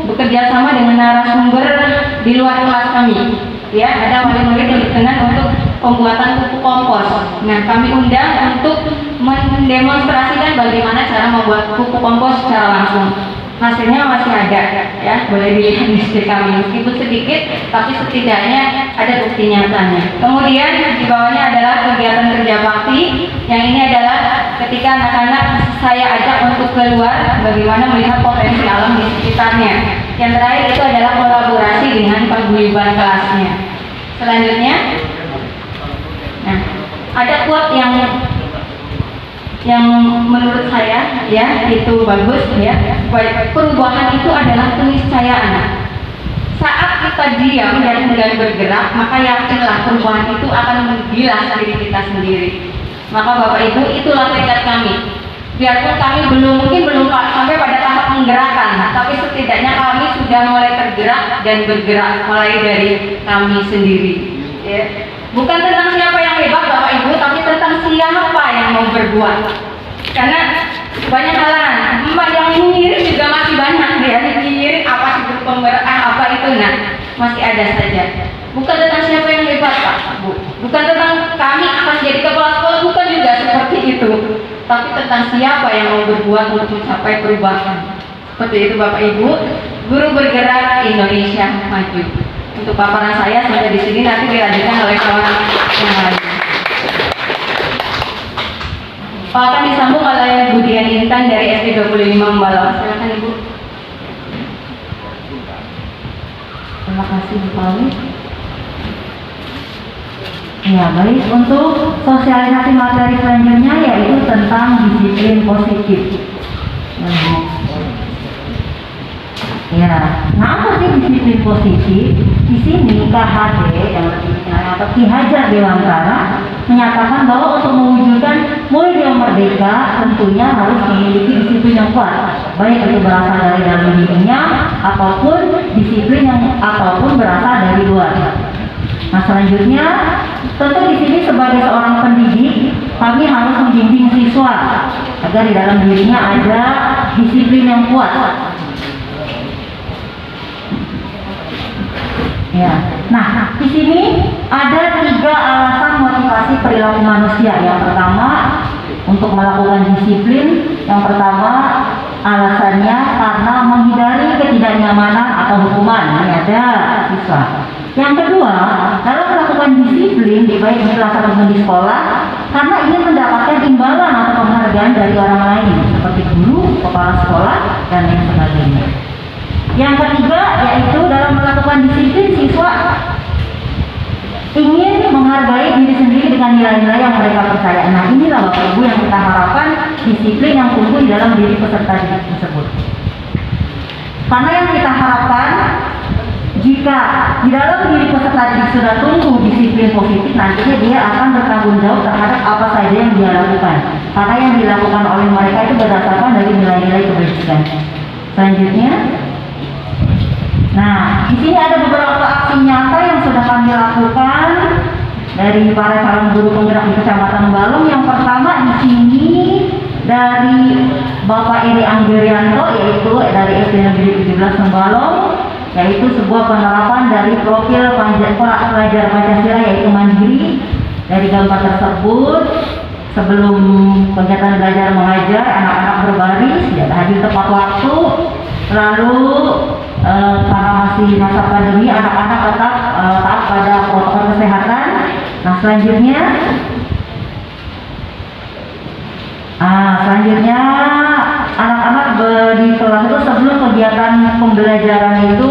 bekerja sama dengan narasumber di luar kelas kami, ya, ada murid-murid yang berkenan untuk pembuatan pupuk kompos. Nah, kami undang untuk mendemonstrasikan bagaimana cara membuat pupuk kompos secara langsung. Hasilnya masih ada, ya, boleh dilihat di SD kami, meskipun sedikit, tapi setidaknya ada bukti nyatanya. Kemudian di bawahnya adalah kegiatan kerja bakti, yang ini adalah ketika anak-anak saya ajak untuk keluar, bagaimana melihat potensi alam di sekitarnya. Yang terakhir itu adalah kolaborasi dengan paguyuban kelasnya. Selanjutnya, nah, ada quote yang menurut saya, ya, itu bagus, ya. Perubahan itu adalah keniscayaan. Saat kita diam dan enggan bergerak, maka yakinlah perubahan itu akan menggilas diri kita sendiri. Maka Bapak Ibu, itulah tekad kami. Biarpun kami mungkin belum sampai pada tahap menggerakkan, tapi setidaknya kami sudah mulai tergerak dan bergerak mulai dari kami sendiri, ya. Bukan tentang siapa yang hebat Bapak Ibu, tapi tentang siapa yang mau berbuat. Karena banyak halangan, yang mengiring juga masih banyak, ya. Mengiring apa sih grup penggerak, apa itu, nah, masih ada saja. Bukan tentang siapa yang hebat Pak, Bu. Bukan tentang kami akan jadi kepala sekolah, bukan juga seperti itu. Tapi tentang siapa yang mau berbuat untuk mencapai perubahan. Seperti itu Bapak Ibu, Guru Bergerak Indonesia Maju. Untuk paparan saya sampai di sini, nanti dilanjutkan oleh kawan yang lain. Akan disambung oleh Bu Dian Intan dari SD 25 Membalau. Silakan Ibu. Terima kasih Bu Pauli. Ya, baik, untuk sosialisasi materi selanjutnya yaitu tentang disiplin positif. Ya, nah apa sih disiplin positif? Di sini KHD yang lebih dikenal atau Ki Hajar Dewantara menyatakan bahwa untuk mewujudkan murid yang merdeka tentunya harus memiliki disiplin yang kuat, baik itu berasal dari dalam dirinya ataupun disiplin yang ataupun berasal dari luar. Nah, selanjutnya tentu di sini sebagai seorang pendidik kami harus membimbing siswa agar di dalam dirinya ada disiplin yang kuat. Ya. Nah, di sini ada 3 alasan motivasi perilaku manusia. Yang pertama, untuk melakukan disiplin. Yang pertama, alasannya karena menghindari ketidaknyamanan atau hukuman. Ini ada siswa. Yang kedua, dalam melakukan disiplin baik di kelas ataupun di sekolah, karena ingin mendapatkan imbalan atau penghargaan dari orang lain seperti guru, kepala sekolah, dan lain sebagainya. Yang ketiga, yaitu dalam melakukan disiplin siswa ingin menghargai diri sendiri dengan nilai-nilai yang mereka percaya. Nah, inilah Bapak Ibu yang kita harapkan disiplin yang tumbuh di dalam diri peserta didik tersebut. Karena yang kita harapkan jika di dalam diri peserta didik sudah tumbuh disiplin positif, nantinya dia akan bertanggung jawab terhadap apa saja yang dia lakukan. Karena yang dilakukan oleh mereka itu berdasarkan dari nilai-nilai kebajikan. Selanjutnya, nah, di sini ada beberapa aksi nyata yang sudah kami lakukan dari para calon guru penggerak di Kecamatan Balong. Yang pertama di sini dari Bapak Eri Anggerianto, yaitu dari SD Negeri 17 Sembalong, yaitu sebuah penerapan dari profil pelajar Pancasila yaitu mandiri. Dari gambar tersebut, sebelum kegiatan belajar mengajar, anak-anak berbaris, hadir tepat waktu. Lalu karena masih masa pandemi, anak-anak tetap taat pada protokol kesehatan. Nah, selanjutnya anak-anak di kelas itu sebelum kegiatan pembelajaran itu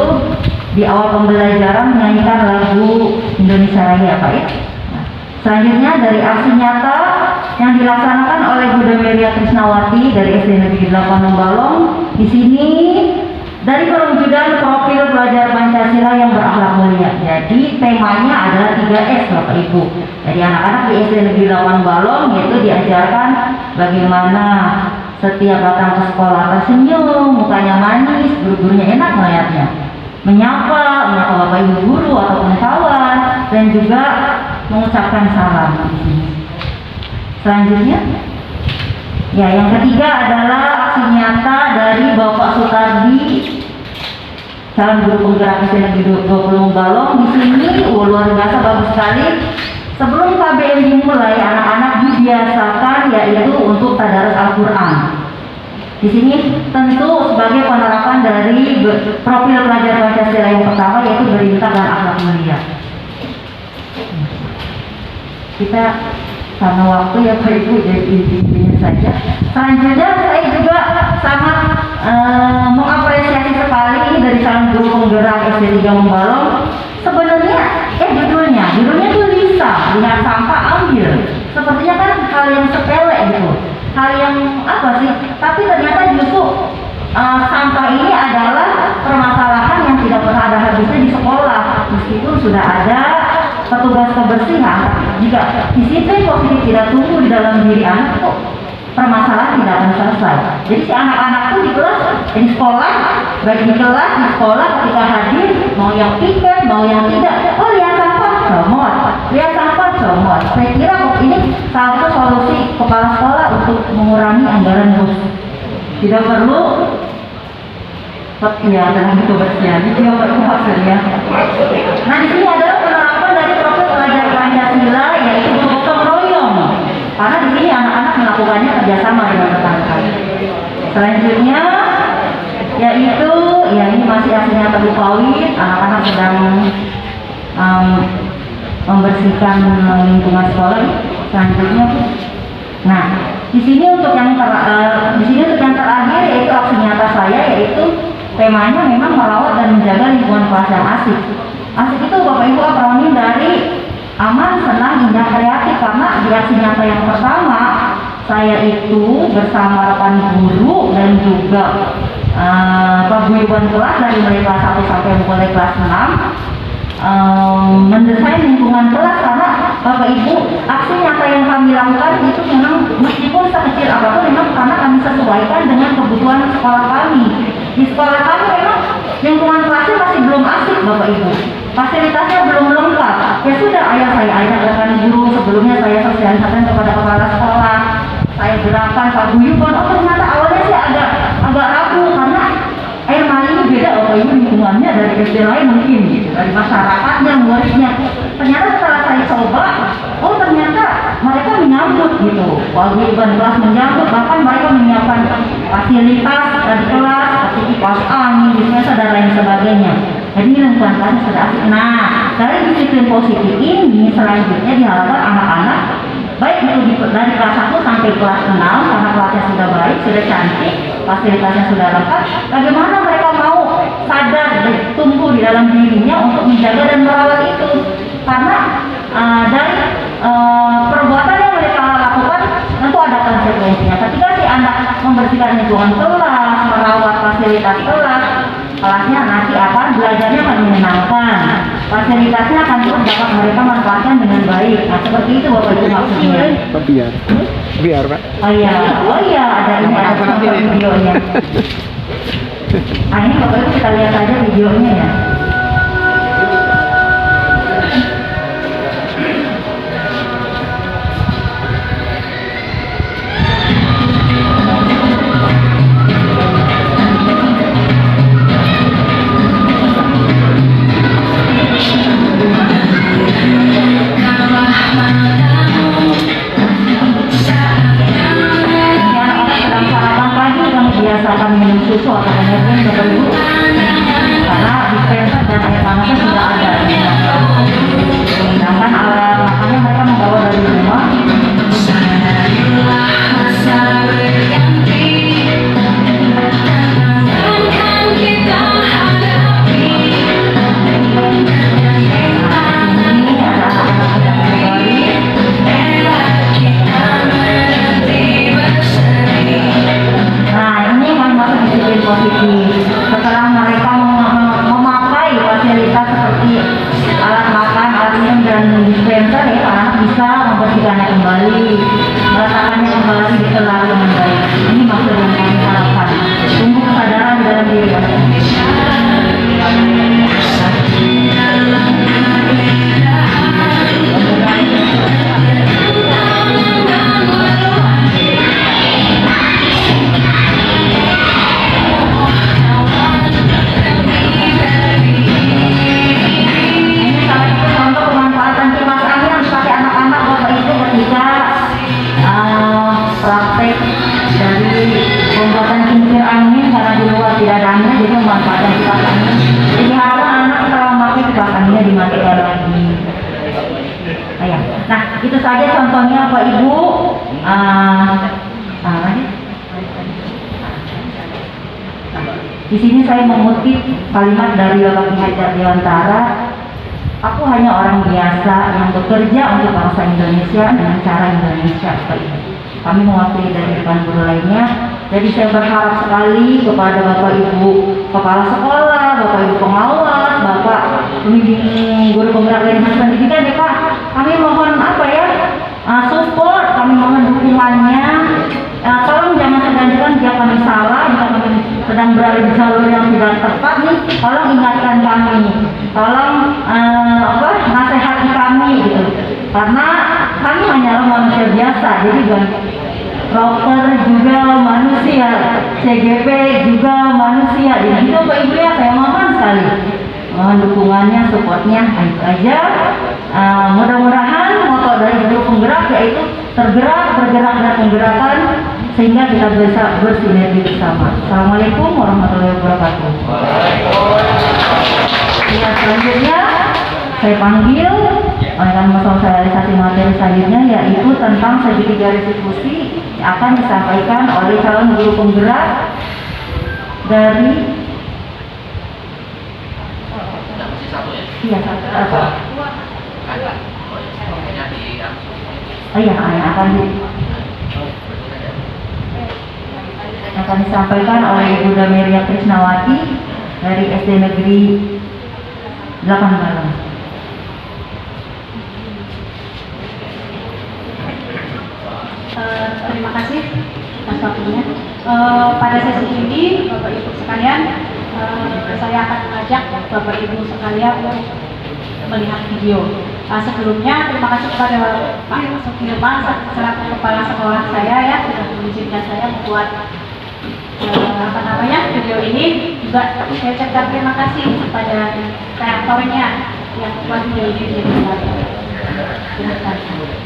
di awal pembelajaran menyanyikan lagu Indonesia Raya Pak ya. Nah, selanjutnya dari aksi nyata yang dilaksanakan oleh Bu Demeria Krisnawati dari SD Negeri 8 Lembalong. Di sini dari perwujudan profil pelajar Pancasila yang berakhlak mulia. Jadi temanya adalah 3S Bapak Ibu. Jadi anak-anak di SD Negeri 8 Balong yaitu diajarkan bagaimana setiap datang ke sekolah tersenyum, mukanya manis, guru-gurunya enak melihatnya, menyapa Bapak Ibu guru ataupun kawan, dan juga mengucapkan salam di sini. Selanjutnya, ya yang ketiga adalah aksi nyata dari Bapak Sutardi, calon guru penggerak SD Negeri 20 Balong. Di sini luar biasa bagus sekali. Sebelum KBM dimulai, anak-anak dibiasakan yaitu untuk tadarus Al-Quran. Di sini tentu sebagai penerapan dari profil pelajar Pancasila yang pertama yaitu berintak dan akhlak mulia. Kita karena waktu ya Pak Ibu jadi intinya saja. Selanjutnya saya juga sangat mengapresiasi sekali ini dari calon guru penggerak SD 3 Membalong. Sebenarnya judulnya tuh Lisa, lihat sampah ambil. Sepertinya kan hal yang sepele gitu, hal yang apa sih? Tapi ternyata justru sampah ini adalah permasalahan yang tidak pernah ada habisnya di sekolah. Meskipun sudah ada petugas kebersihan, jika disiplin positif tidak tumbuh di dalam diri anak, kok permasalahan tidak akan selesai. Jadi si anak-anak itu di kelas, di sekolah, baik di kelas, di sekolah, ketika hadir, mau yang piket, mau yang tidak, oh lihat sampah, comot, lihat sampah, comot. Saya kira ini salah satu solusi kepala sekolah untuk mengurangi anggaran bos. Tidak perlu ya dalam kebersihan, itu yang hasilnya. Nah di sini adalah penerapan dari profil pelajar Pancasila yaitu gotong royong. Karena di sini anak-anak melakukannya kerjasama dengan rekan-rekan. Selanjutnya yaitu ya ini masih aksinya tebu pawit, anak-anak sedang membersihkan lingkungan sekolah. Selanjutnya, nah di sini untuk yang terakhir yaitu aksi nyata saya yaitu temanya memang merawat dan menjaga lingkungan kelas yang asik. Asik itu Bapak Ibu akronim dari aman, senang, indah, kreatif. Karena di aksi nyata yang pertama saya itu bersama rekan guru dan juga paguyuban kelas dari mulai kelas 1 sampai mulai kelas 6 mendesain lingkungan kelas. Karena Bapak Ibu aksi nyata yang kami lakukan itu memang meskipun sekecil apapun memang karena kami sesuaikan dengan kebutuhan sekolah kami. Di sekolah kami memang lingkungan kelasnya masih belum asik Bapak Ibu, fasilitasnya belum lengkap. Ya sudah, saya ajak rekan guru, sebelumnya saya sosialisasikan kepada kepala sekolah, saya gerakan paguyuban. Oh ternyata awalnya sih agak ragu karena air mali ini beda Bapak Ibu lingkungannya dari SD lain mungkin gitu, dari masyarakatnya, muridnya. Ternyata setelah saya coba, oh ternyata mereka menyambut gitu, paguyuban kelas menyambut, bahkan mereka menyiapkan fasilitas di kelas seperti kipas angin, dispenser dan lain sebagainya. Jadi lingkungan kelasnya sudah asik. Nah dari disiplin positif ini selanjutnya diharapkan anak-anak baik itu dari kelas 1 sampai kelas 6 karena kelasnya sudah baik, sudah cantik, fasilitasnya sudah lengkap. Bagaimana mereka mau sadar dan tumbuh di dalam dirinya untuk menjaga dan merawat itu? Karena dari perbuatan yang mereka lakukan tentu ada konsekuensinya. Ketika si anak membersihkan lingkungan kelas, merawat fasilitas kelas, kelasnya nanti akan belajarnya akan menyenangkan, fasilitasnya akan terus dapat mereka manfaatkan dengan baik. Nah seperti itu Bapak Ibu maksudnya. Biar Pak. Oh iya ada ini ada contoh videonya. Ini Bapak Ibu kita lihat aja videonya ya. Biasakan minum susu atau energi Bapak Ibu karena dispenser membersihkannya kembali, meletakkannya kembali di tempat yang baik. Ini maksud yang kami harapkan. Tumbuh kesadaran di dalam diri Anda. Praktek dari pembuatan kincir angin karena di luar tidak ada angin, jadi memanfaatkan kipas angin. Jadi harapkan anak setelah memakai kipas anginnya dimatikan lagi. Nah, itu saja contohnya Bapak Ibu. Di sini saya mengutip kalimat dari Bapak Ki Hajar Dewantara. Aku hanya orang biasa yang bekerja untuk bangsa Indonesia dengan cara Indonesia. Kami mewakili dari depan guru lainnya. Jadi saya berharap sekali kepada Bapak Ibu kepala sekolah, Bapak Ibu pengawas, Bapak pembimbing guru penggerak dari dinas pendidikan ya Pak. Kami mohon support, kami mohon dukungannya. Tolong jangan segan-segan jika kami salah, jika kami sedang berada di jalur yang tidak tepat nih, tolong ingatkan kami, tolong nasihati kami gitu. Karena kami hanyalah manusia biasa, jadi dokter juga manusia, CGP juga manusia. Jadi itu Pak Ibu ya, saya mohon sekali mohon dukungannya, supportnya, itu aja. Mudah-mudahan moto dari guru penggerak yaitu tergerak, bergerak dan penggerakkan sehingga kita bisa bersinergi bersama. Assalamualaikum warahmatullahi wabarakatuh. Ya, selanjutnya saya panggil akan mensosialisasi materi selanjutnya yaitu tentang segitiga restitusi yang akan disampaikan oleh calon guru penggerak dari akan disampaikan oleh Ibu Dameria Krisnawati dari SD Negeri 8 Balang. Terima kasih atas waktunya. Pada sesi ini, Bapak Ibu sekalian, saya akan mengajak Bapak Ibu sekalian untuk melihat video. Sebelumnya, terima kasih kepada Pak Sukirman selaku kepala sekolah saya ya sudah mengizinkan saya membuat video ini. Juga saya ucapkan terima kasih kepada kreatornya yang membuat video ini menjadi viral. Terima kasih.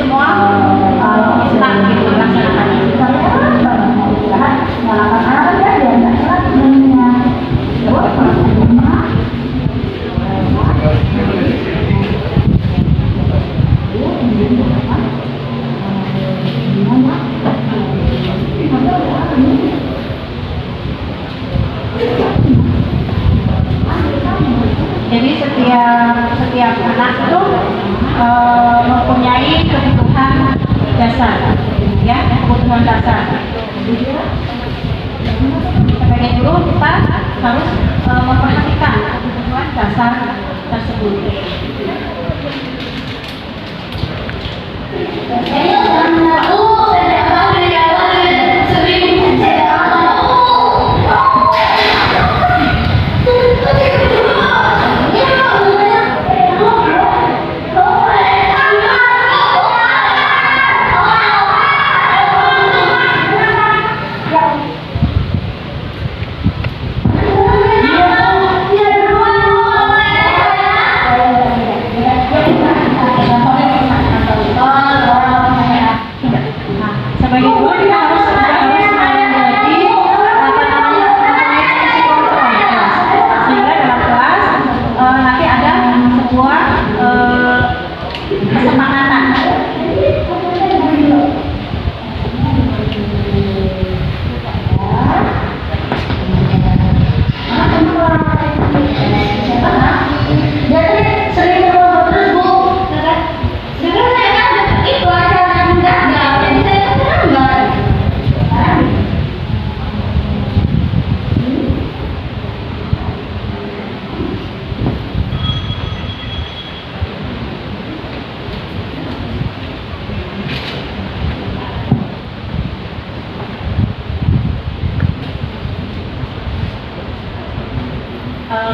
semua bisa gitu melaksanakannya. Jadi setiap anak itu mempunyai kebutuhan dasar, ya, kebutuhan dasar. Sebagai guru kita harus memperhatikan kebutuhan dasar tersebut. Sebagai guru kita harus menjadi posisi kontrol di kelas, sehingga dalam kelas nanti ada sebuah kesepakatan.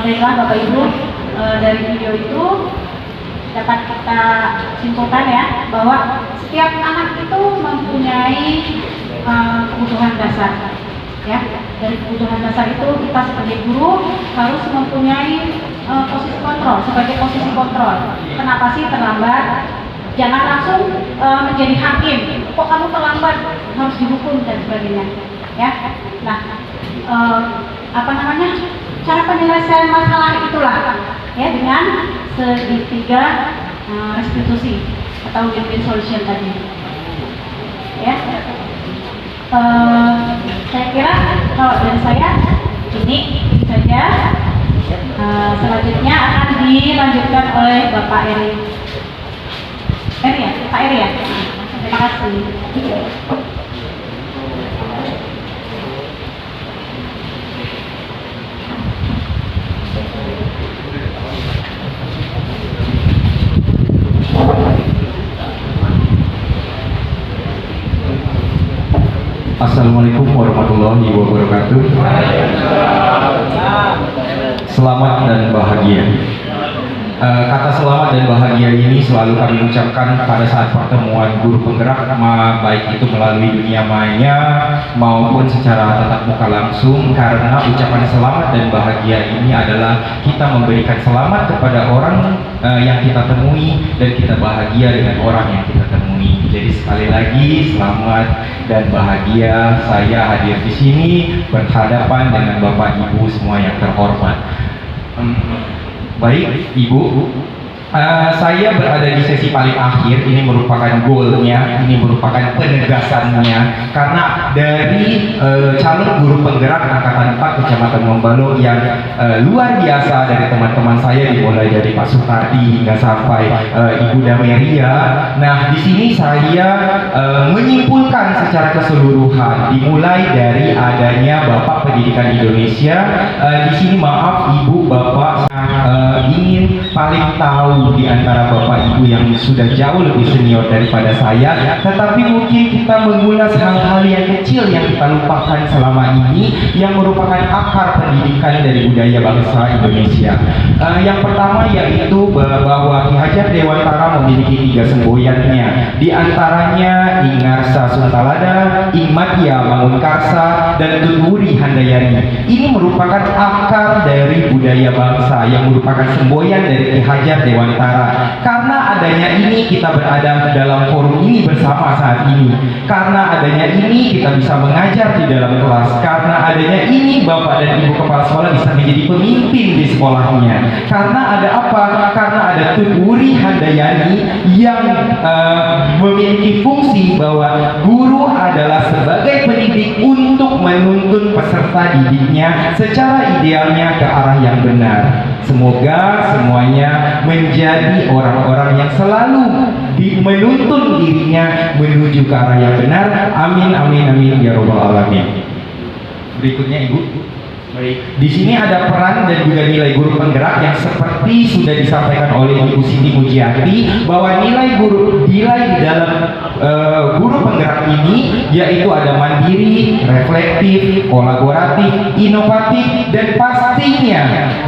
Baiklah Bapak Ibu, dari video itu dapat kita simpulkan ya bahwa setiap anak itu mempunyai kebutuhan dasar, ya. Dari kebutuhan dasar itu kita sebagai guru harus mempunyai posisi kontrol, sebagai posisi kontrol. Kenapa sih terlambat? Jangan langsung menjadi hakim. Kok kamu terlambat? Harus dihukum dan sebagainya, ya. Nah, cara penyelesaian masalah itulah ya dengan segitiga restitusi atau win-win solution tadi, ya. Saya kira kalau dari saya ini saja. Selanjutnya akan dilanjutkan oleh Bapak Eri. Pak Eri ya. Terima kasih. Assalamualaikum warahmatullahi wabarakatuh. Selamat dan bahagia. Kata selamat dan bahagia ini selalu kami ucapkan pada saat pertemuan guru penggerak, baik itu melalui dunia maya maupun secara tatap muka langsung, karena ucapan selamat dan bahagia ini adalah kita memberikan selamat kepada orang yang kita temui dan kita bahagia dengan orang yang kita temui. Jadi sekali lagi selamat dan bahagia, saya hadir di sini berhadapan dengan Bapak Ibu semua yang terhormat. Baik Ibu, saya berada di sesi paling akhir. Ini merupakan goalnya, ini merupakan penegasannya, karena dari calon guru penggerak angkatan 4 Kecamatan Mombalong yang luar biasa, dari teman-teman saya dimulai dari Pak Sutardi hingga sampai Ibu Dameria. Nah, di sini saya menyimpulkan secara keseluruhan, dimulai dari adanya Bapak Pendidikan Indonesia. Di sini maaf Ibu Bapak, ingin paling tahu di antara Bapak Ibu yang sudah jauh lebih senior daripada saya, tetapi mungkin kita mengulas hal-hal yang kecil yang kita lupakan selama ini, yang merupakan akar pendidikan dari budaya bangsa Indonesia. Yang pertama yaitu bahwa Ki Hajar Dewantara memiliki 3 semboyannya, di antaranya Ingarsa Suntalada, Ingmatia Mangunkarsa, dan Tuturi Handayani. Ini merupakan akar dari budaya bangsa yang merupakan semboyan dari Ki Hajar Dewantara. Karena adanya ini kita berada dalam forum ini bersama saat ini. Karena adanya ini kita bisa mengajar di dalam kelas. Karena adanya ini Bapak dan Ibu Kepala Sekolah bisa menjadi pemimpin di sekolahnya. Karena ada apa? Karena ada Tuturi Handayani yang memiliki fungsi bahwa guru adalah sebagai pendidik untuk menuntun peserta didiknya secara idealnya ke arah yang benar. Semoga semuanya menjadi orang-orang yang selalu menuntun dirinya menuju ke arah yang benar. Amin, amin, amin, ya robbal alamin. Berikutnya Ibu. Baik. Di sini ada peran dan juga nilai guru penggerak yang seperti sudah disampaikan oleh Ibu Siti Mujiati, bahwa nilai di dalam guru penggerak ini yaitu ada mandiri, reflektif, kolaboratif, inovatif, dan pastinya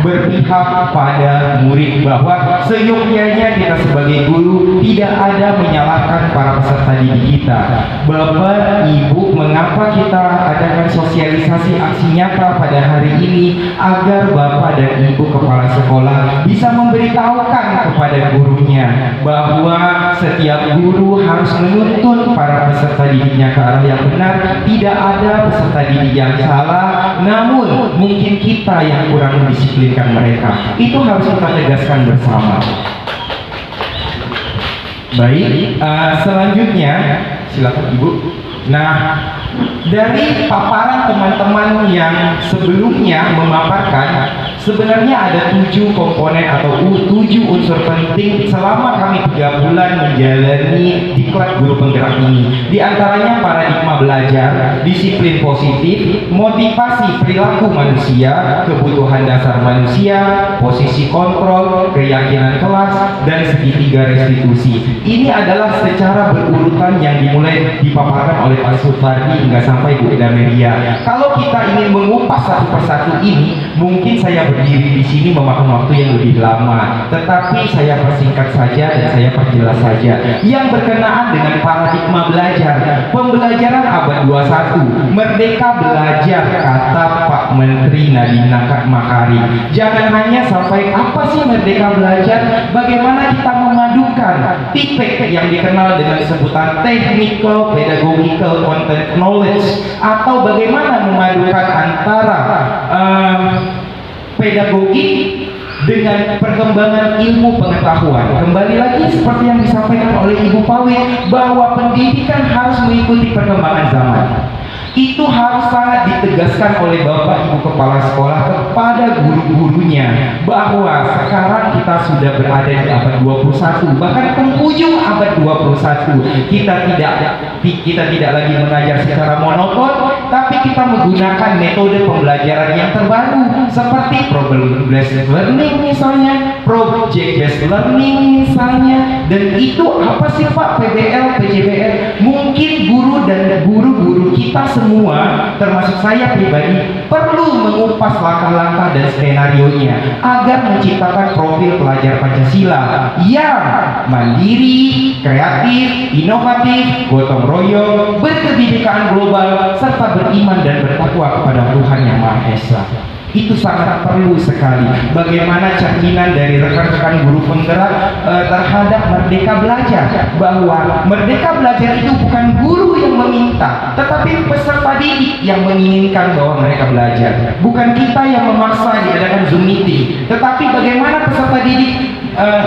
berpihak pada murid, bahwa seyogyanya kita sebagai guru tidak ada menyalahkan para peserta didik kita. Bapak, Ibu, mengapa kita adakan sosialisasi aksi nyata pada hari ini agar Bapak dan Ibu Kepala Sekolah bisa memberitahukan kepada gurunya bahwa setiap guru harus menuntun para peserta didiknya ke arah yang benar. Tidak ada peserta didik yang salah, namun mungkin kita yang kurang mendisiplinkan mereka. Itu harus kita tegaskan bersama. Baik, selanjutnya silakan Ibu. Nah, dari paparan teman-teman yang sebelumnya memaparkan, sebenarnya ada 7 komponen atau 7 unsur penting selama kami 3 bulan menjalani diklat guru penggerak ini. Di antaranya paradigma belajar, disiplin positif, motivasi perilaku manusia, kebutuhan dasar manusia, posisi kontrol, keyakinan kelas, dan segitiga restitusi. Ini adalah secara berurutan yang dimulai dipaparkan oleh Pak Sutardi hingga sampai Bu Dameria. Kalau kita ingin mengupas satu persatu ini, mungkin saya berdiri di sini memakan waktu yang lebih lama. Tetapi saya persingkat saja dan saya perjelas saja. Yang berkenaan dengan paradigma belajar, pembelajaran abad 21, merdeka belajar, kata Pak Menteri Nadiem Makarim. Jangan hanya sampai apa sih merdeka belajar, bagaimana kita memadukan TPK yang dikenal dengan sebutan technical, pedagogical, content knowledge, atau bagaimana memadukan antara pedagogi dengan perkembangan ilmu pengetahuan. Kembali lagi seperti yang disampaikan oleh Ibu Pawe, bahwa pendidikan harus mengikuti perkembangan zaman. Itu harus sangat ditegaskan oleh Bapak Ibu Kepala Sekolah kepada guru-gurunya, bahwa sekarang kita sudah berada di abad 21, bahkan penghujung abad 21. Kita tidak lagi mengajar secara monoton, tapi kita menggunakan metode pembelajaran yang terbaru seperti problem based learning misalnya, project based learning misalnya. Dan itu apa sih Pak? PBL, PJBL. Mungkin guru dan guru-guru kita semua, termasuk saya pribadi, perlu mengupas langkah-langkah dan skenario-nya agar menciptakan profil pelajar Pancasila yang mandiri, kreatif, inovatif, gotong royong, berkebinekaan global, serta beriman dan bertakwa kepada Tuhan Yang Maha Esa. Itu sangat perlu sekali. Bagaimana cerminan dari rekan-rekan guru penggerak terhadap merdeka belajar, bahwa merdeka belajar itu bukan guru yang meminta, tetapi peserta didik yang menginginkan bahwa mereka belajar. Bukan kita yang memaksa diadakan Zoom meeting, tetapi bagaimana peserta didik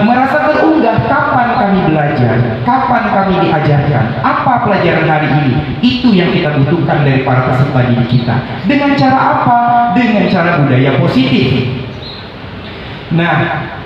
merasa terunggah, kapan kami belajar, kapan kami diajarkan, apa pelajaran hari ini. Itu yang kita butuhkan dari para peserta didik kita. Dengan cara apa? Dengan cara budaya positif. Nah,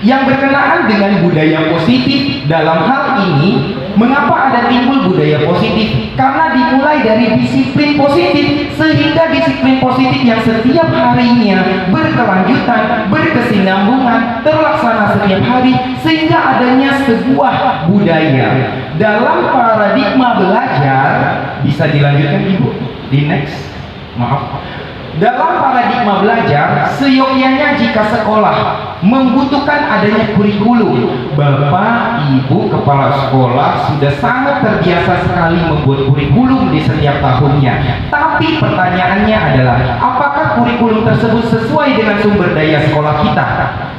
yang berkenaan dengan budaya positif dalam hal ini, mengapa ada timbul budaya positif? Karena dimulai dari disiplin positif, sehingga disiplin positif yang setiap harinya berkelanjutan, berkesinambungan, terlaksana setiap hari, sehingga adanya sebuah budaya. Dalam paradigma belajar, bisa dilanjutkan Ibu di next, maaf. Dalam paradigma belajar, seyogyanya jika sekolah membutuhkan adanya kurikulum. Bapak, Ibu, kepala sekolah sudah sangat terbiasa sekali membuat kurikulum di setiap tahunnya. Tapi pertanyaannya adalah, apakah kurikulum tersebut sesuai dengan sumber daya sekolah kita?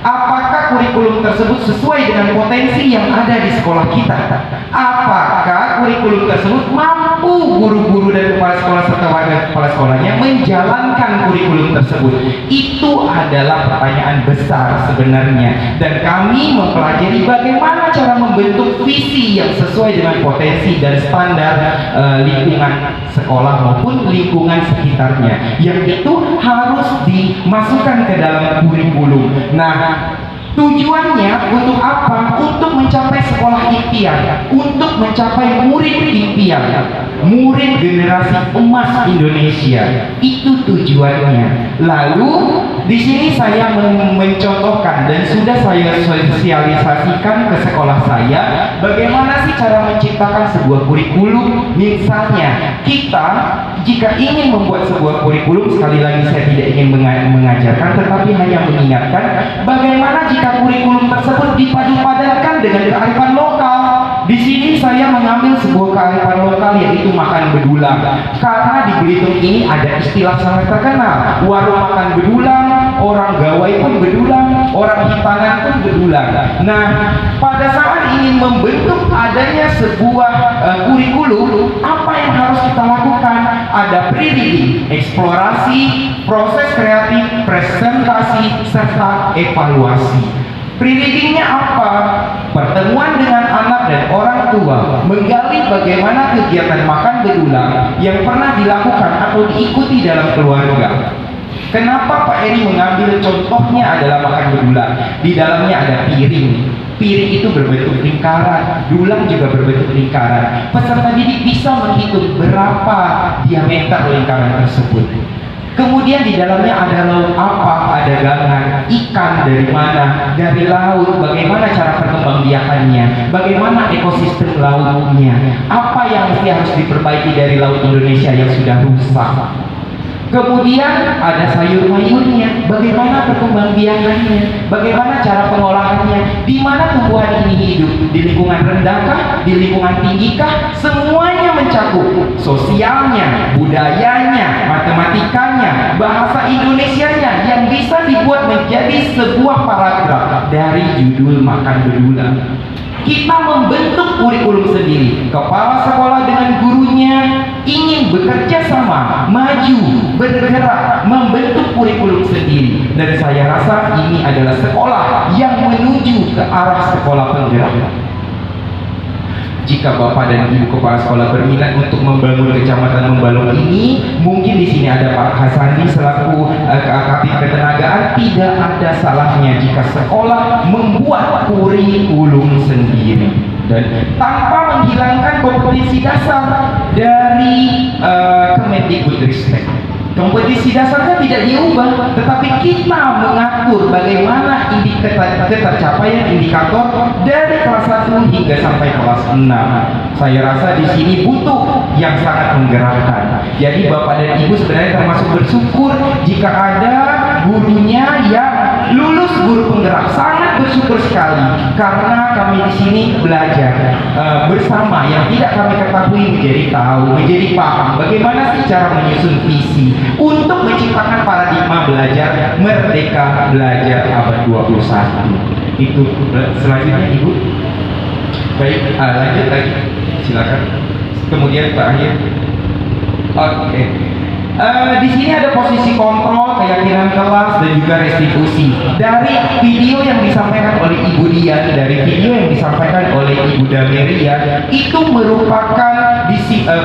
Apakah kurikulum tersebut sesuai dengan potensi yang ada di sekolah kita? Apakah kurikulum tersebut mampu guru-guru dan kepala sekolah serta wakil kepala sekolahnya menjalankan kurikulum tersebut? Itu adalah pertanyaan besar sebenarnya. Dan kami mempelajari bagaimana cara membentuk visi yang sesuai dengan potensi dan standar lingkungan sekolah maupun lingkungan sekitarnya, yang itu harus dimasukkan ke dalam kurikulum. Nah, tujuannya untuk apa? Untuk mencapai sekolah impian, untuk mencapai murid impian, murid generasi emas Indonesia. Itu tujuannya. Lalu di sini saya mencontohkan dan sudah saya sosialisasikan ke sekolah saya bagaimana sih cara menciptakan sebuah kurikulum. Misalnya kita jika ingin membuat sebuah kurikulum, sekali lagi saya tidak ingin mengajarkan tetapi hanya mengingatkan bagaimana jika kurikulum tersebut dipadu-padankan dengan kearifan lokal. Di sini saya mengambil sebuah kearifan lokal, yaitu makan bedulang. Karena di Belitung ini ada istilah sangat terkenal, warung makan bedulang, orang gawai pun bedulang, orang hitanan pun bedulang. Nah, pada saat ingin membentuk adanya sebuah kurikulum, apa yang harus kita lakukan? Ada pre-reading, eksplorasi, proses kreatif, presentasi, serta evaluasi. Pre-readingnya apa? Pertemuan dengan anak dan orang tua, menggali bagaimana kegiatan makan bedulang yang pernah dilakukan atau diikuti dalam keluarga. Kenapa Pak Eri mengambil contohnya adalah makan bedulang? Di dalamnya ada piring. Piring itu berbentuk lingkaran, dulang juga berbentuk lingkaran. Peserta didik bisa menghitung berapa diameter lingkaran tersebut. Kemudian di dalamnya ada lauk apa, ada gangan, ikan dari mana, dari laut, bagaimana cara perkembangbiakannya, bagaimana ekosistem lautnya, apa yang mesti harus diperbaiki dari laut Indonesia yang sudah rusak. Kemudian ada sayur-mayurnya, bagaimana perkembangbiakannya, bagaimana cara pengolahannya, di mana tumbuhan ini hidup, di lingkungan rendahkah, di lingkungan tinggikah, semuanya mencakup sosialnya, budayanya, matematikanya, bahasa Indonesianya yang bisa dibuat menjadi sebuah paragraf dari judul makan bedulang. Kita membentuk kurikulum sendiri. Kepala sekolah dengan gurunya ingin bekerja sama, maju, bergerak, membentuk kurikulum sendiri. Dan saya rasa ini adalah sekolah yang menuju ke arah sekolah penggerak. Jika Bapak dan Ibu kepala sekolah berminat untuk membangun kecamatan Membalong ini, mungkin di sini ada Pak Hasandi selaku Kabid Ketenagaan. Tidak ada salahnya jika sekolah membuat kurikulum sendiri dan tanpa menghilangkan kompetensi dasar dari Kemendikbudristek. Kompetisi dasarnya tidak diubah, tetapi kita mengatur bagaimana ketercapaian indikator dari kelas 1 hingga sampai kelas 6. Saya rasa di sini butuh yang sangat menggerakkan. Jadi Bapak dan Ibu sebenarnya termasuk bersyukur jika ada gurunya yang lulus guru penggerak. Sangat bersyukur sekali karena kami di sini belajar bersama, yang tidak kami ketahui menjadi tahu, menjadi paham bagaimana sih cara menyusun visi untuk menciptakan paradigma belajar merdeka, belajar abad 21. Itu selanjutnya Ibu. Baik, lanjut lagi, silakan. Kemudian Pak Akhir. Oke. Di sini ada posisi kontrol, keyakinan kelas, dan juga restitusi. Dari video yang disampaikan oleh Ibu Dian, dari video yang disampaikan oleh Ibu Dameria, itu merupakan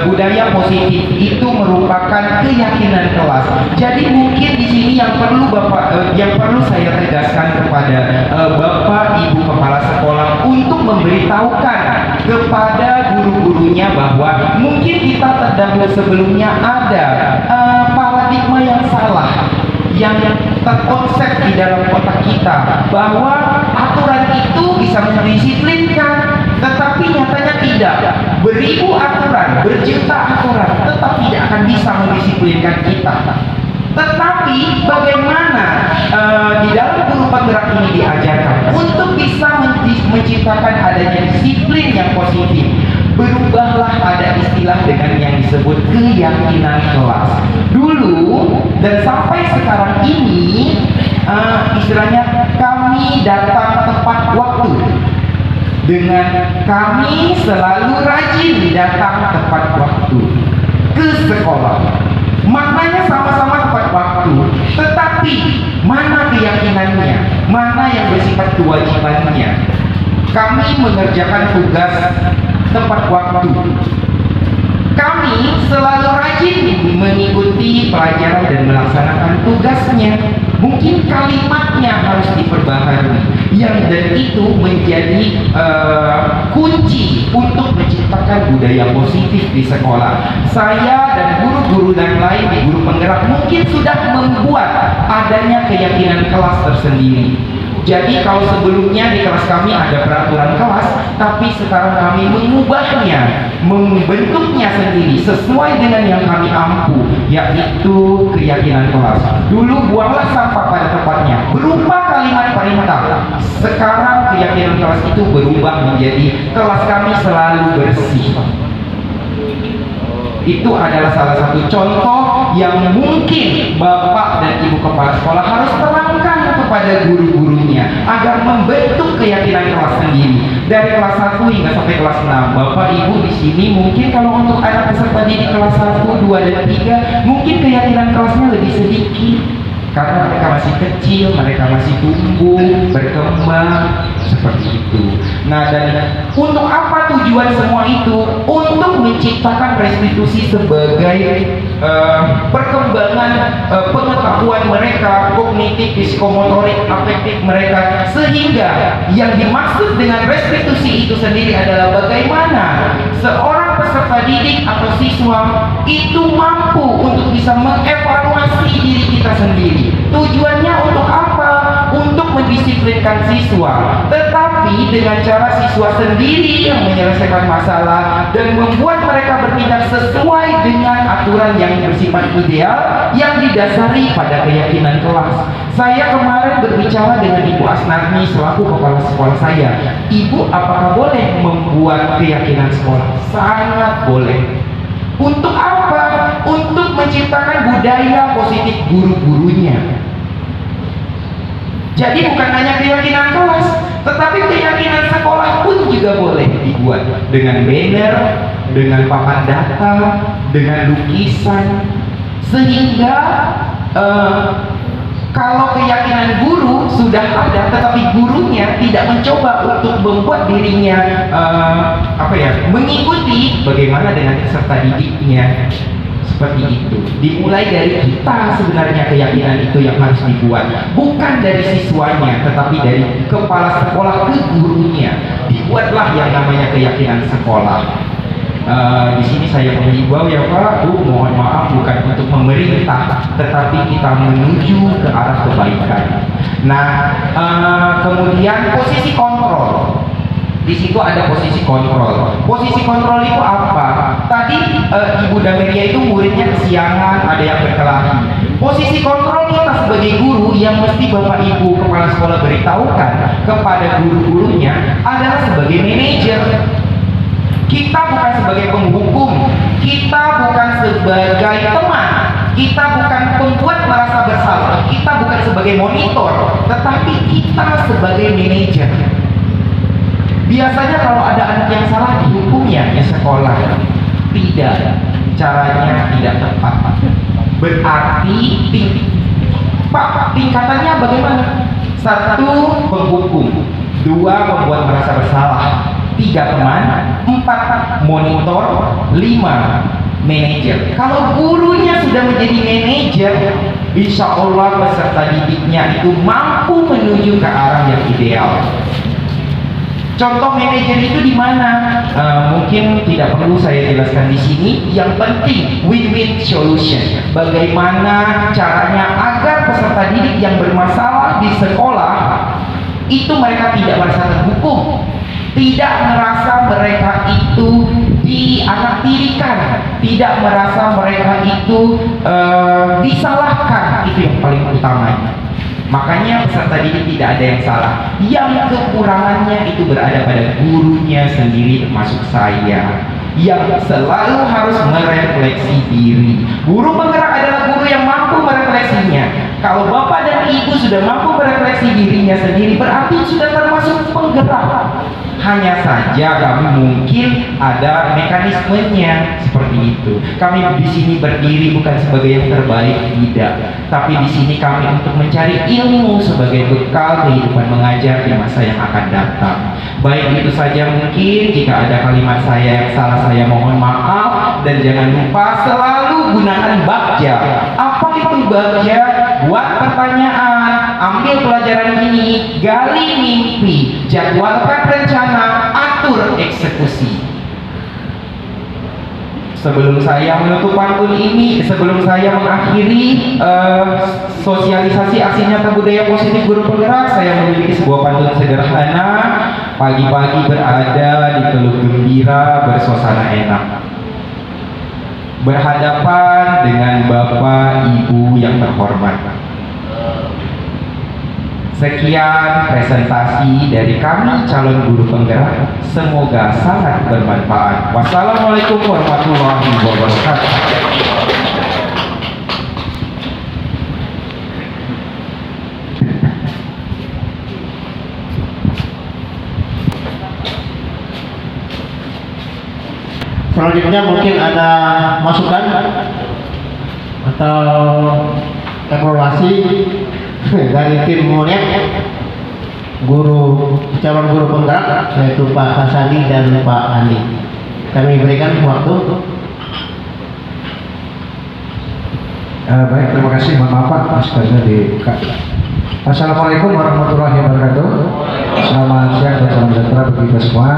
budaya positif, itu merupakan keyakinan kelas. Jadi mungkin di sini yang perlu saya tegaskan kepada Bapak Ibu kepala sekolah untuk memberitahukan kepada guru-gurunya bahwa mungkin kita terdahulu sebelumnya ada paradigma yang salah yang terkonsep di dalam otak kita bahwa aturan itu bisa mendisiplinkan, tetapi nyatanya tidak. Beribu aturan, berjuta aturan tetap tidak akan bisa mendisiplinkan kita. Tetapi bagaimana di dalam guru penggerak ini diajarkan untuk bisa menciptakan adanya disiplin yang positif, berubahlah ada istilah dengan yang disebut keyakinan kelas. Dulu dan sampai sekarang ini istilahnya kami datang tepat waktu. Dengan kami selalu rajin datang tepat waktu ke sekolah. Maknanya sama-sama tepat waktu, tetapi mana keyakinannya, mana yang bersifat kewajibannya. Kami mengerjakan tugas tepat waktu. Kami selalu rajin mengikuti pelajaran dan melaksanakan tugasnya. Mungkin kalimatnya harus diperbaharui, yang dan itu menjadi kunci untuk menciptakan budaya positif di sekolah. Saya dan guru-guru dan lain di guru penggerak mungkin sudah membuat adanya keyakinan kelas tersendiri. Jadi kalau sebelumnya di kelas kami ada peraturan kelas, tapi sekarang kami mengubahnya, membentuknya sendiri sesuai dengan yang kami ampu, yaitu keyakinan kelas. Dulu buanglah sampah pada tempatnya, berupa kalimat perintah. Sekarang keyakinan kelas itu berubah menjadi kelas kami selalu bersih. Itu adalah salah satu contoh yang mungkin Bapak dan Ibu Kepala Sekolah harus terangkan kepada guru-gurunya agar membentuk keyakinan kelas sendiri. Dari kelas 1 hingga sampai kelas 6. Bapak Ibu di sini mungkin kalau untuk anak peserta didik kelas 1, 2, dan 3 mungkin keyakinan kelasnya lebih sedikit. Karena mereka masih kecil, mereka masih tumbuh, berkembang, seperti itu. Nah, dan untuk apa tujuan semua itu? Untuk menciptakan restitusi sebagai perkembangan pengetahuan mereka, kognitif, psikomotorik, afektif mereka, sehingga yang dimaksud dengan restitusi itu sendiri adalah bagaimana seorang peserta didik atau siswa itu mampu untuk bisa mengevaluasi diri kita sendiri. Tujuannya untuk apa? Untuk mendisiplinkan siswa, tetapi dengan cara siswa sendiri yang menyelesaikan masalah dan membuat mereka bertindak sesuai dengan aturan yang bersifat ideal yang didasari pada keyakinan kelas. Saya kemarin berbicara dengan Ibu Asnarni selaku kepala sekolah saya. Ibu, apakah boleh membuat keyakinan sekolah? Sangat boleh. Untuk apa? Untuk menciptakan budaya positif guru-gurunya. Jadi bukan hanya keyakinan kelas, tetapi keyakinan sekolah pun juga boleh dibuat dengan banner, dengan papan data, dengan lukisan, sehingga kalau keyakinan guru sudah ada, tetapi gurunya tidak mencoba untuk membuat dirinya mengikuti bagaimana dengan peserta didiknya. Seperti itu. Dimulai dari kita sebenarnya keyakinan itu yang harus dibuat, bukan dari siswanya, tetapi dari kepala sekolah ke gurunya. Dibuatlah yang namanya keyakinan sekolah. Di sini saya mengimbau ya Pak, Bu, mohon maaf bukan untuk memerintah, tetapi kita menuju ke arah kebaikan. Nah, kemudian posisi kontrol. Di situ ada posisi kontrol. Posisi kontrol itu apa? Tadi Ibu Dameria itu muridnya kesiangan, ada yang berkelahi. Posisi kontrol kita sebagai guru yang mesti Bapak Ibu kepala sekolah beritahukan kepada guru-gurunya adalah sebagai manajer. Kita bukan sebagai penghukum, kita bukan sebagai teman, kita bukan pembuat merasa bersalah, kita bukan sebagai monitor, tetapi kita sebagai manajer. Biasanya kalau ada anak yang salah dihukumnya ya sekolah. Tidak, caranya tidak tepat. Berarti tingkatannya bagaimana? 1, penghukum. 2, membuat merasa bersalah. 3, teman. 4, monitor. 5, manajer. Kalau gurunya sudah menjadi manajer, insya Allah peserta didiknya itu mampu menuju ke arah yang ideal. Contoh manajer itu di mana? Mungkin tidak perlu saya jelaskan di sini. Yang penting win-win solution. Bagaimana caranya agar peserta didik yang bermasalah di sekolah itu mereka tidak merasa terhukum, tidak merasa mereka itu dianaktirikan, tidak merasa mereka itu disalahkan. Itu yang paling utamanya. Makanya peserta didik tidak ada yang salah. Yang kekurangannya itu berada pada gurunya sendiri, termasuk saya, yang selalu harus merefleksi diri. Guru penggerak adalah guru yang mampu merefleksinya. Kalau bapak dan ibu sudah mampu merefleksi dirinya sendiri, berarti sudah termasuk penggerak. Hanya saja kami mungkin ada mekanismenya seperti itu. Kami di sini berdiri bukan sebagai yang terbaik, tidak. Tapi di sini kami untuk mencari ilmu sebagai bekal kehidupan mengajar di masa yang akan datang. Baik, itu saja mungkin. Jika ada kalimat saya yang salah, saya mohon maaf. Dan jangan lupa selalu gunakan bagja. Apa itu bagja? Buat pertanyaan, ambil pelajaran ini, gali mimpi, jadwalkan rencana, atur eksekusi. Sebelum saya menutup pantun ini, sebelum saya mengakhiri sosialisasi aksi nyata budaya positif guru penggerak, saya memiliki sebuah pantun sederhana. Pagi-pagi berada di Teluk Gembira, bersuasana enak, berhadapan dengan Bapak Ibu yang terhormat. Sekian presentasi dari kami calon guru penggerak. Semoga sangat bermanfaat. Wassalamualaikum warahmatullahi wabarakatuh. Selanjutnya mungkin ada masukan atau evaluasi dari tim Monet, calon guru penggerak, yaitu Pak Hasani dan Pak Andi. Kami berikan waktu. Baik, terima kasih. Mohon maaf Pak, maskernya dibuka. Assalamualaikum warahmatullahi wabarakatuh. Selamat siang dan salam sejahtera bagi kita semua.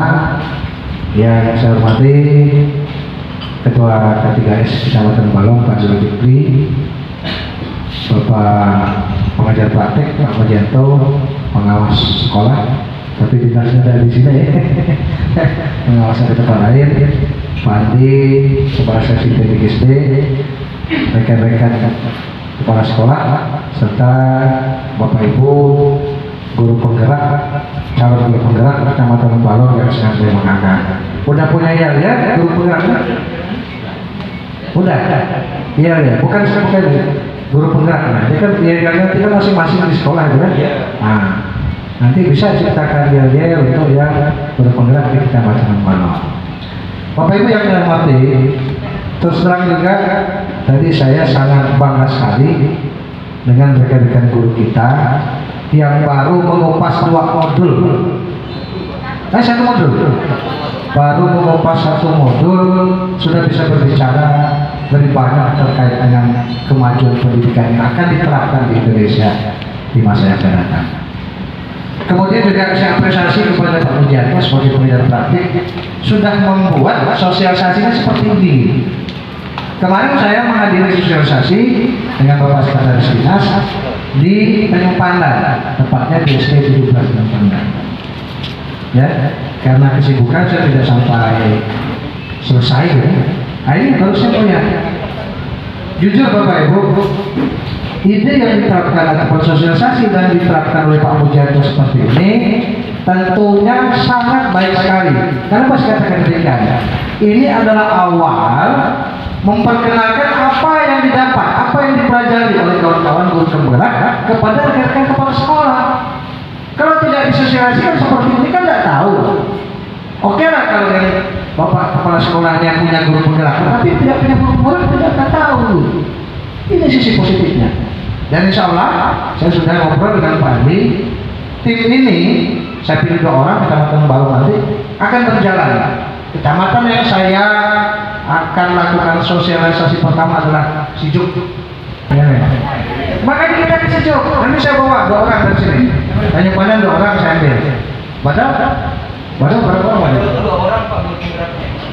Yang saya hormati Ketua K3S Kecamatan Balong Pak Zulkifli, Bapak pengajar praktek Pak Majanto, pengawas sekolah, tapi dinasnya dari sini ya, pengawas dari tempat lain, Pak Andi, Kepala Seksi Teknik SD, rekan-rekan kepala sekolah, serta Bapak Ibu guru penggerak, calon guru penggerak Kecamatan Balong yang sangat saya banggakan. Udah punya ya guru penggerak? Udah? Iya ya, bukan guru penggerak. Nah, ini kan ya kita masing-masing di sekolah itu kan? Nah, nanti bisa ciptakan dia untuk yang guru penggerak di Kecamatan Balong. Bapak Ibu yang saya hormati, terus terang juga tadi saya sangat bangga sekali dengan rekan-rekan guru kita yang baru mengupas 2 modul. Satu modul. Baru mengupas 1 modul sudah bisa berbicara lebih banyak terkait dengan kemajuan pendidikan yang akan diterapkan di Indonesia di masa yang akan datang. Kemudian juga saya apresiasi kepada Pak Mujianto sebagai pengajar praktik sudah membuat sosialisasinya seperti ini. Kemarin saya menghadiri sosialisasi dengan Bapak Sekretaris Dinas di Tanjung Pandan, tepatnya di SD 17 Tanjung Pandan. Ya, karena kesibukan saya tidak sampai selesai ya. Nah, ini harus saya punya. Jujur Bapak Ibu, ide yang diterapkan ataupun sosialisasi dan diterapkan oleh Pak Mujianto seperti ini tentunya sangat baik sekali. Karena pas katakan demikian, ini adalah awal memperkenalkan apa yang didapat, apa yang dipelajari oleh kawan-kawan guru penggerak kepada rekan-rekan kepala sekolah. Kalau tidak disosialisasikan seperti ini kan tidak tahu. Oke lah kalau yang bapak kepala sekolahnya punya guru penggerak, tapi tidak punya guru penggerak tidak akan tahu. Ini sisi positifnya. Dan insya Allah saya sudah ngobrol dengan Pak Andi. Tim ini saya pilih 2 orang, Kecamatan Balong nanti akan berjalan. Kecamatan yang saya akan lakukan sosialisasi pertama adalah Sijuk. Ya. Makanya kita ke Sijuk. Nanti saya bawa 2 orang dari sini. Hanya pandang 2 orang saya ambil. Badal berapa orang? 2 orang Pak.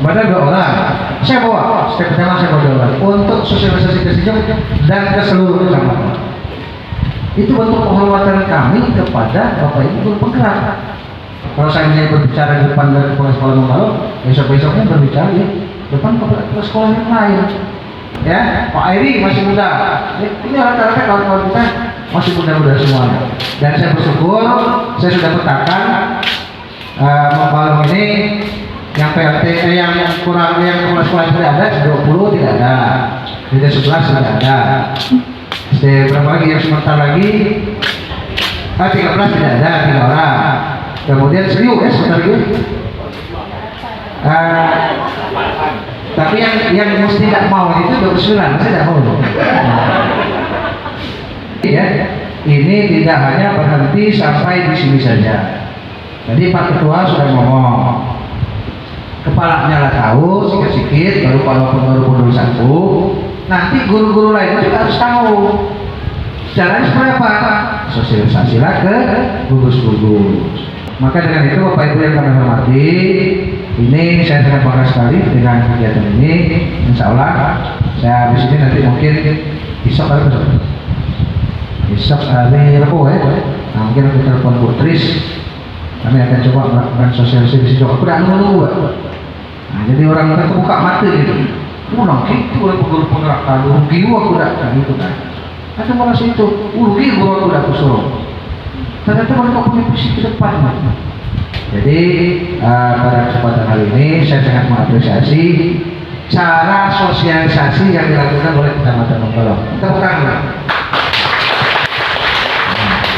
Badal 2 orang. Saya bawa. Setiap kecamatan saya bawa 2 orang untuk sosialisasi ke Sijuk dan ke seluruh kecamatan. Itu bentuk penghormatan kami kepada Bapak Ibu guru penggerak. Kalau saya ini berbicara di depan dari kepala sekolah Manggalo, besok-besoknya berbicara di depan kepala sekolah yang lain. Ya, Pak Airi masih muda. Ini rata-rata kawan-kawan kita masih muda-muda semuanya. Dan saya bersyukur saya sudah petakan Manggalo ini yang PLT yang kurang yang kepala sekolah tidak ada 20 tidak ada. Tidak 11 tidak ada. Berapa lagi yang sebentar lagi 13 tidak ada 3 orang. Kemudian serius sebentar lagi. Tapi yang mesti tidak mau itu 29, saya tidak mau. Ya, ini tidak hanya berhenti sampai di sini saja. Jadi Pak Ketua sudah ngomong, kepalanya lah tahu sikit-sikit, baru baru satu. Nanti guru-guru lain juga harus tahu. Caranya seperti apa? Sosialisasilah ke gugus-gugus. Maka dengan itu Bapak Ibu yang kami hormati, ini saya sangat bangga sekali dengan kegiatan ini. Insya Allah saya habis ini nanti mungkin besok hari besok. Besok hari Rabu ya. Nah, mungkin aku telepon Bu Tris. Kami akan coba melakukan sosialisasi juga. Aku tidak nunggu. Nah, jadi orang terbuka mata gitu. Ulang gitu oleh guru penggerak kalau rugi aku tidak gitu kan. Atau malah situ rugi guru aku tidak suruh. Ternyata mereka punya visi ke depan. Jadi pada kesempatan hari ini saya sangat mengapresiasi cara sosialisasi yang dilakukan oleh Kecamatan Manggalo. Tepuk tangan.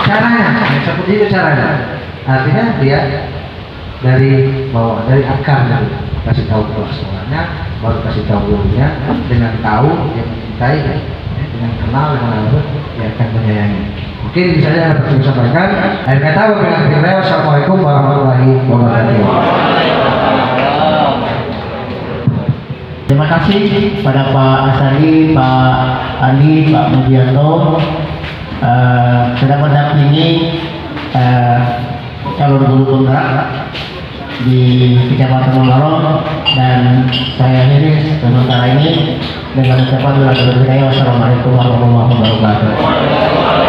Caranya, seperti itu caranya. Artinya dia dari bawah, dari akarnya, kasih tahu kepala sekolahnya, baru kasih tahu gurunya, dengan tahu dia mencintai, dengan kenal dengan apa, dia akan menyayangi. Mungkin bisa saja dapat saya sampaikan. Akhir kata, wassalamualaikum warahmatullahi wabarakatuh. Terima kasih pada Pak Asari, Pak Andi, Pak Mujianto sudah mendampingi calon guru penggerak di Kecamatan Manggalo, dan saya akhiri sementara ini dengan ucapan wassalamualaikum warahmatullahi wabarakatuh.